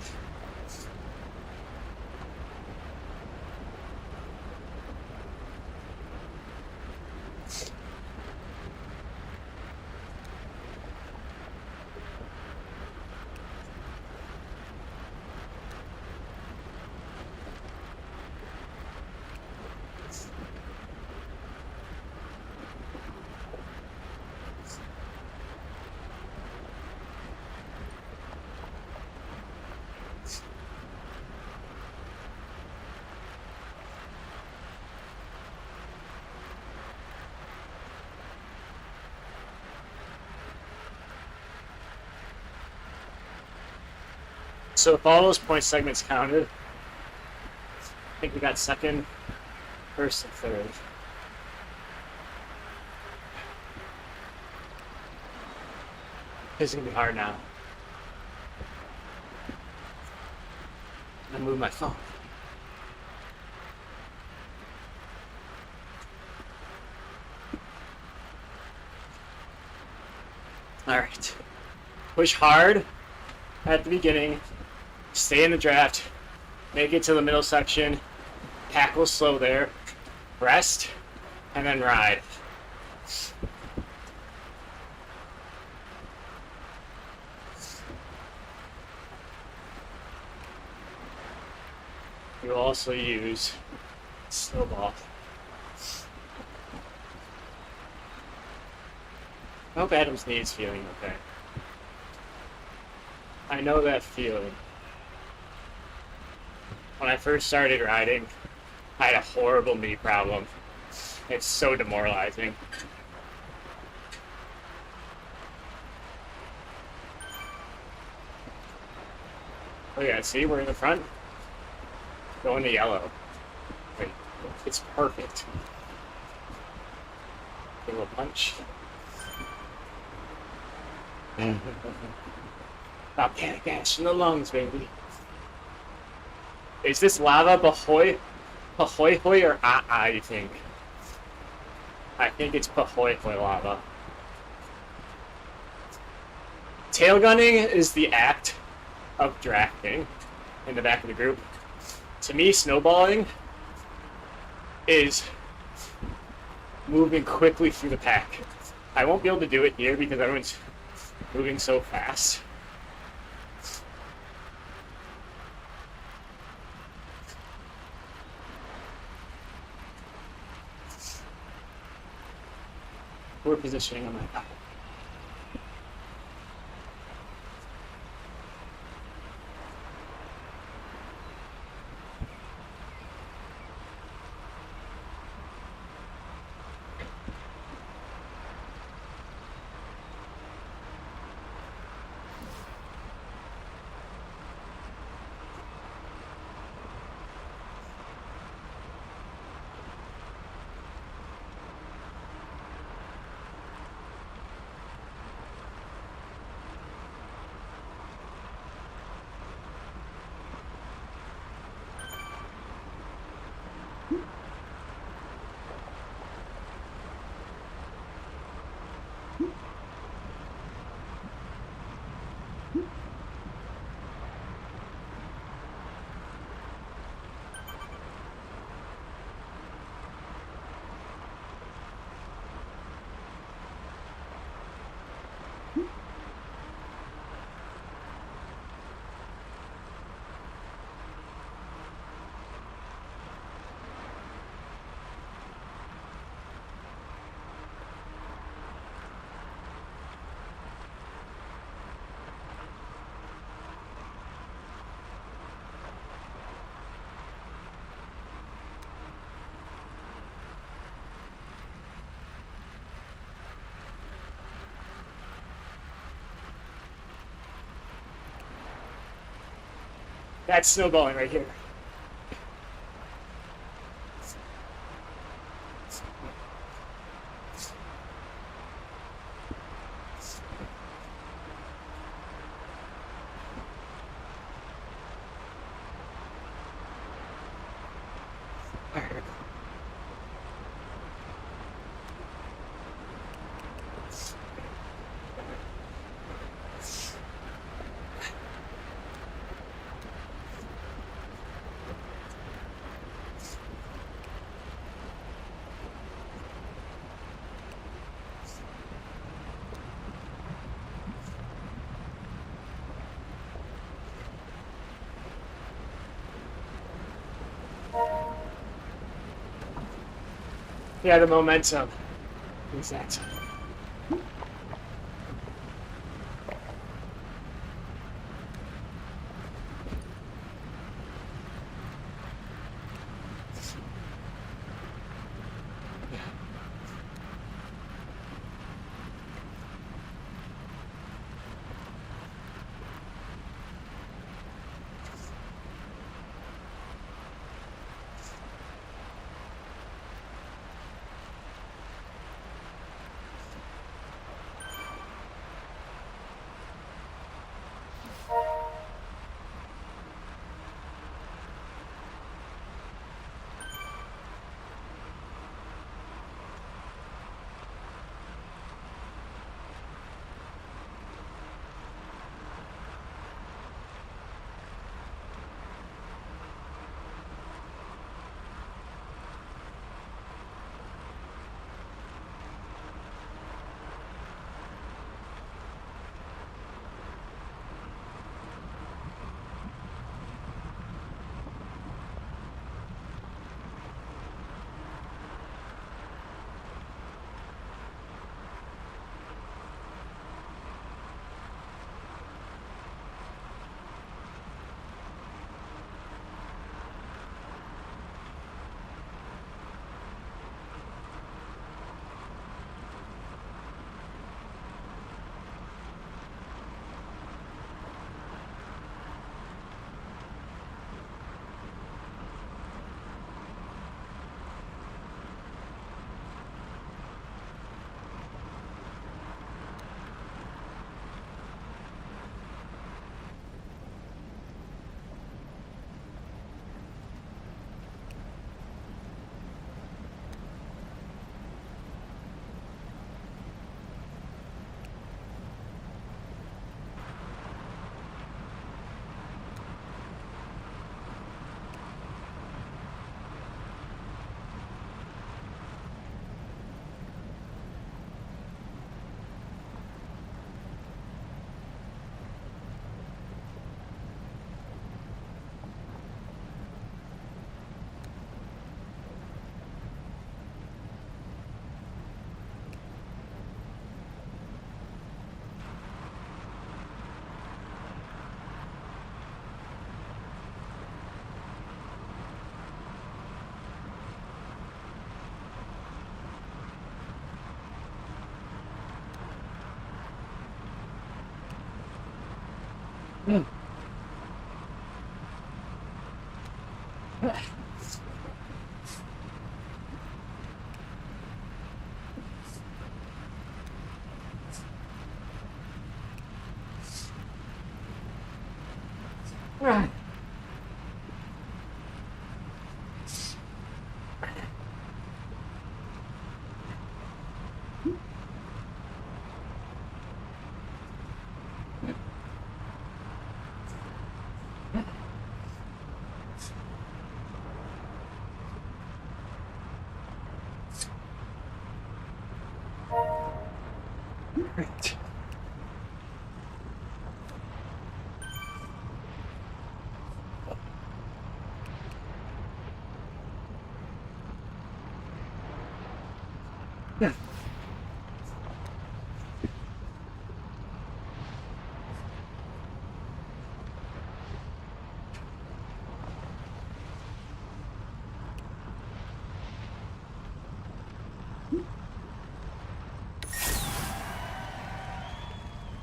So if all those point segments counted, I think we got second, first, and third. This is gonna be hard now. I move my phone. All right. Push hard at the beginning. Stay in the draft. Make it to the middle section. Tackle slow there. Rest, and then ride. You'll also use snowball. I hope Adam's knee's feeling okay. I know that feeling. When I first started riding, I had a horrible knee problem. It's so demoralizing. Oh yeah, see, we're in the front. Going to yellow. Wait, it's perfect. Give a little punch. Volcanic ash in the lungs, baby. Is this lava Bahoy? Pahoy hoy or you think? I think it's Pahoy hoy lava. Tail gunning is the act of drafting in the back of the group. To me, snowballing is moving quickly through the pack. I won't be able to do it here because everyone's moving so fast. Poor positioning on my part. That's snowballing right here. Yeah, the momentum. Exactly.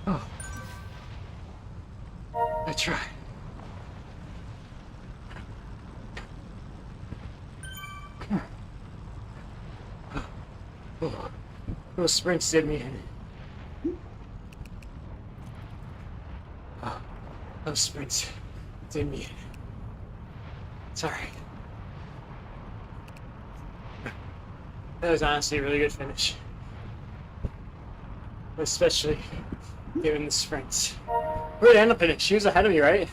Oh. I try. Oh. Those sprints did me in. Oh. Those sprints did me in. Sorry. That was honestly a really good finish. Especially given the sprints. Where did I end up in it? She was ahead of me, right?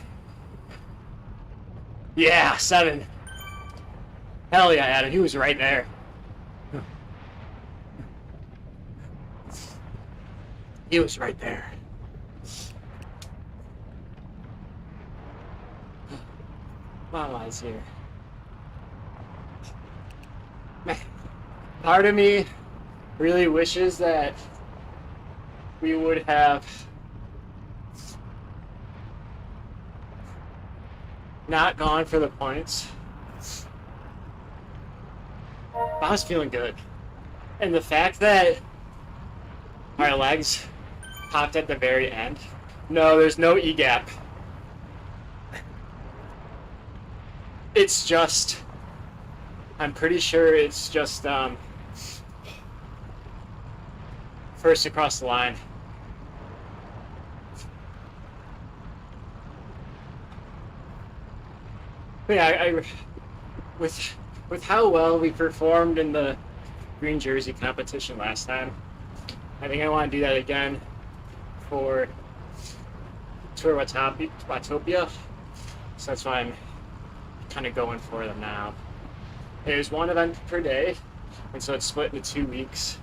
Yeah, 7. Hell yeah, Adam. He was right there. He was right there. Mama's here. Man, part of me really wishes that we would have not gone for the points. I was feeling good. And the fact that our legs popped at the very end. No, there's no E-gap. It's just, I'm pretty sure it's just first across the line. But yeah, with how well we performed in the green jersey competition last time, I think I want to do that again for Tour Watopia. So that's why I'm kind of going for them now. There's one event per day, and so it's split into 2 weeks.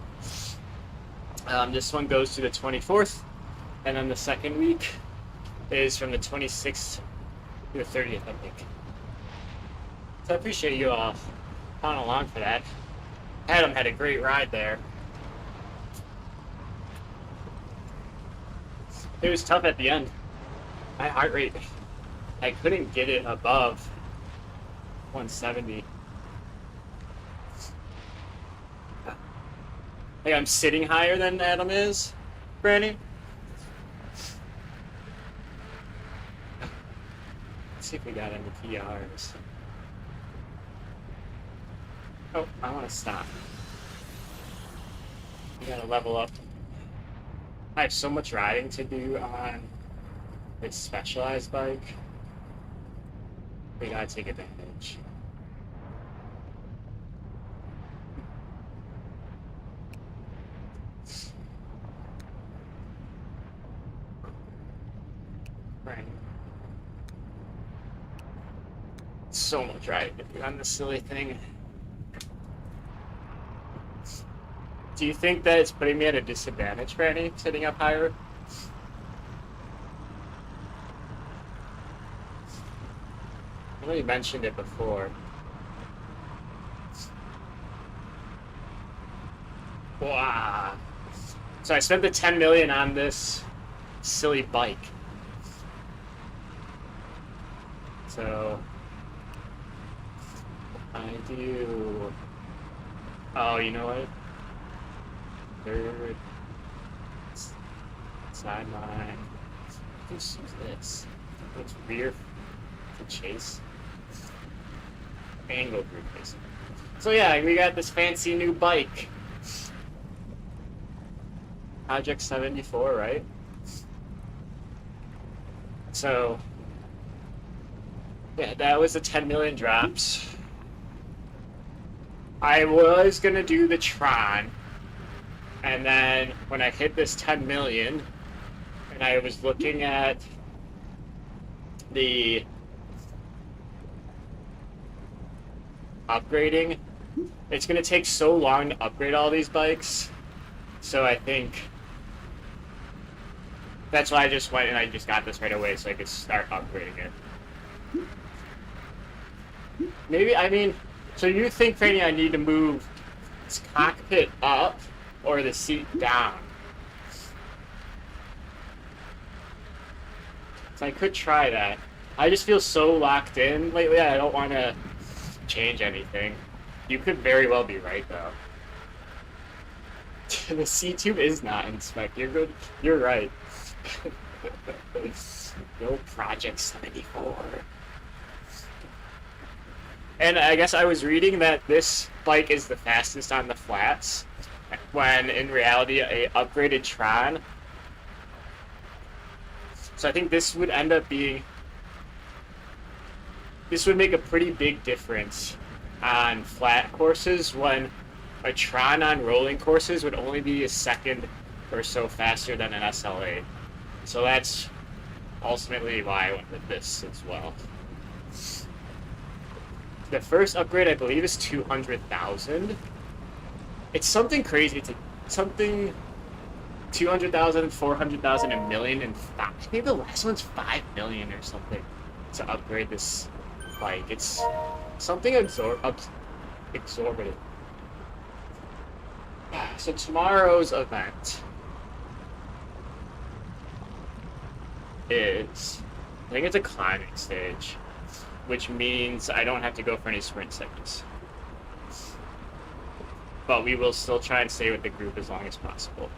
This one goes to the 24th, and then the second week is from the 26th to the 30th, I think. So I appreciate you all following along for that. Adam had a great ride there. It was tough at the end. My heart rate, I couldn't get it above 170. Like I'm sitting higher than Adam is, Brandy. Let's see if we got any PRs. Oh, I want to stop. We gotta level up. I have so much riding to do on this specialized bike. We gotta take advantage. Right. So much riding to do on this silly thing. Do you think that it's putting me at a disadvantage, Franny, sitting up higher? I know you mentioned it before. Wow. So I spent the 10 million on this silly bike. So I do. Oh, you know what? Third sideline. Let's use this. It's rear to chase. Angle group basically. So yeah, we got this fancy new bike. Project 74, right? So yeah, that was the 10 million drops. I was gonna do the Tron, and then when I hit this 10 million, and I was looking at the upgrading, it's gonna take so long to upgrade all these bikes. So I think that's why I just went and I just got this right away so I could start upgrading it. Maybe, I mean, so you think, Fanny, I need to move this cockpit up or the seat down? So I could try that. I just feel so locked in lately, I don't want to change anything. You could very well be right, though. The C-tube is not in spec. You're good. You're right. No Project 74. And I guess I was reading that this bike is the fastest on the flats, when in reality a upgraded Tron. So I think this would end up being, this would make a pretty big difference on flat courses, when a Tron on rolling courses would only be a second or so faster than an SLA. So that's ultimately why I went with this as well. The first upgrade, I believe, is 200,000. It's something crazy. It's something 200,000, 400,000, a million, and five. I think the last one's 5 million or something to upgrade this bike. It's something exorbitant. So tomorrow's event is, I think it's a climbing stage, which means I don't have to go for any sprint segments. But we will still try and stay with the group as long as possible.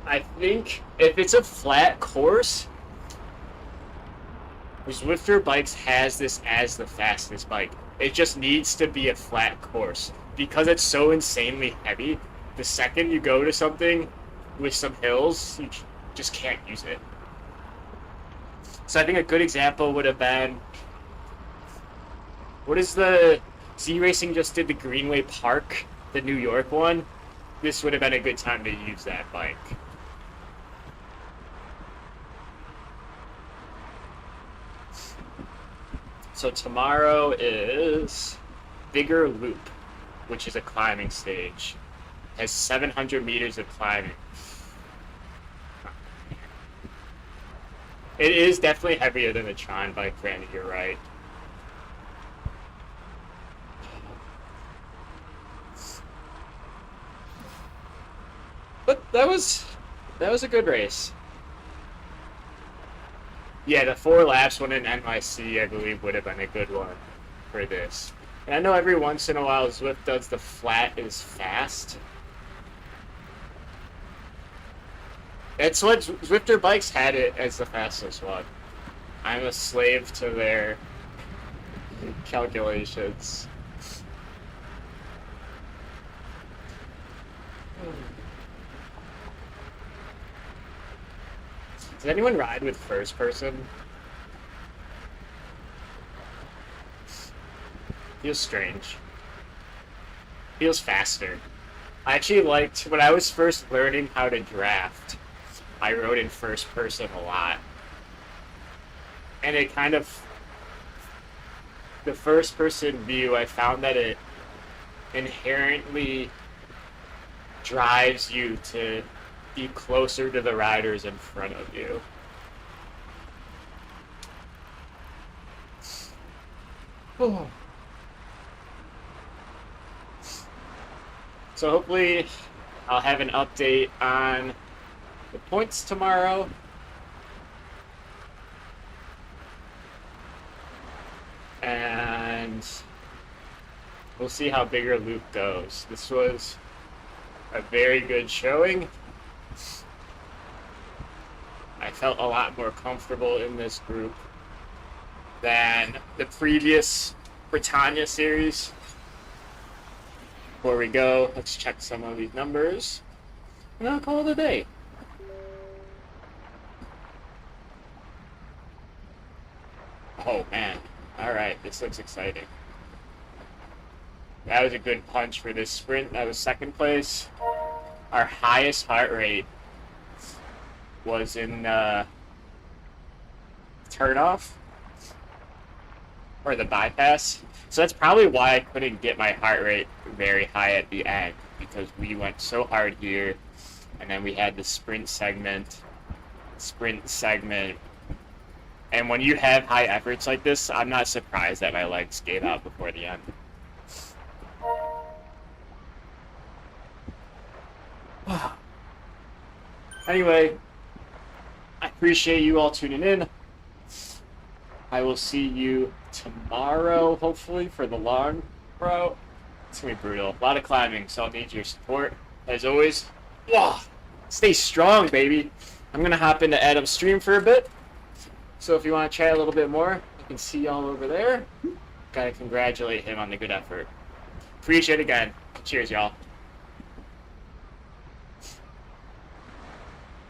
I think if it's a flat course, Zwifter Bikes has this as the fastest bike. It just needs to be a flat course. Because it's so insanely heavy, the second you go to something with some hills, you just can't use it. So I think a good example would have been, what is the, Z Racing just did the Greenway Park, the New York one. This would have been a good time to use that bike. So tomorrow is Bigger Loop, which is a climbing stage. Has 700 meters of climbing. It is definitely heavier than the Tron bike, Randy, you're right. But that was a good race. Yeah, the 4 laps one in NYC, I believe, would have been a good one for this. And I know every once in a while Zwift does the flat is fast. It's what Zwifter Bikes had it as the fastest one. I'm a slave to their calculations. Does anyone ride with first person? Feels strange. Feels faster. I actually liked, when I was first learning how to draft, I rode in first person a lot. And it kind of, the first person view, I found that it inherently drives you to be closer to the riders in front of you. Oh. So hopefully I'll have an update on the points tomorrow. And we'll see how Bigger Loop goes. This was a very good showing. I felt a lot more comfortable in this group than the previous Britannia series. Before we go, let's check some of these numbers, and I'll call it a day. Oh, man. All right, this looks exciting. That was a good punch for this sprint. That was second place. Our highest heart rate was in turnoff or the bypass. So that's probably why I couldn't get my heart rate very high at the end, because we went so hard here, and then we had the sprint segment, and when you have high efforts like this, I'm not surprised that my legs gave out before the end. Anyway, I appreciate you all tuning in. I will see you tomorrow, hopefully, for the long route. It's going to be brutal. A lot of climbing, so I'll need your support. As always, stay strong, baby. I'm going to hop into Adam's stream for a bit. So if you want to chat a little bit more, I can see y'all over there. Got to congratulate him on the good effort. Appreciate it again. Cheers, y'all.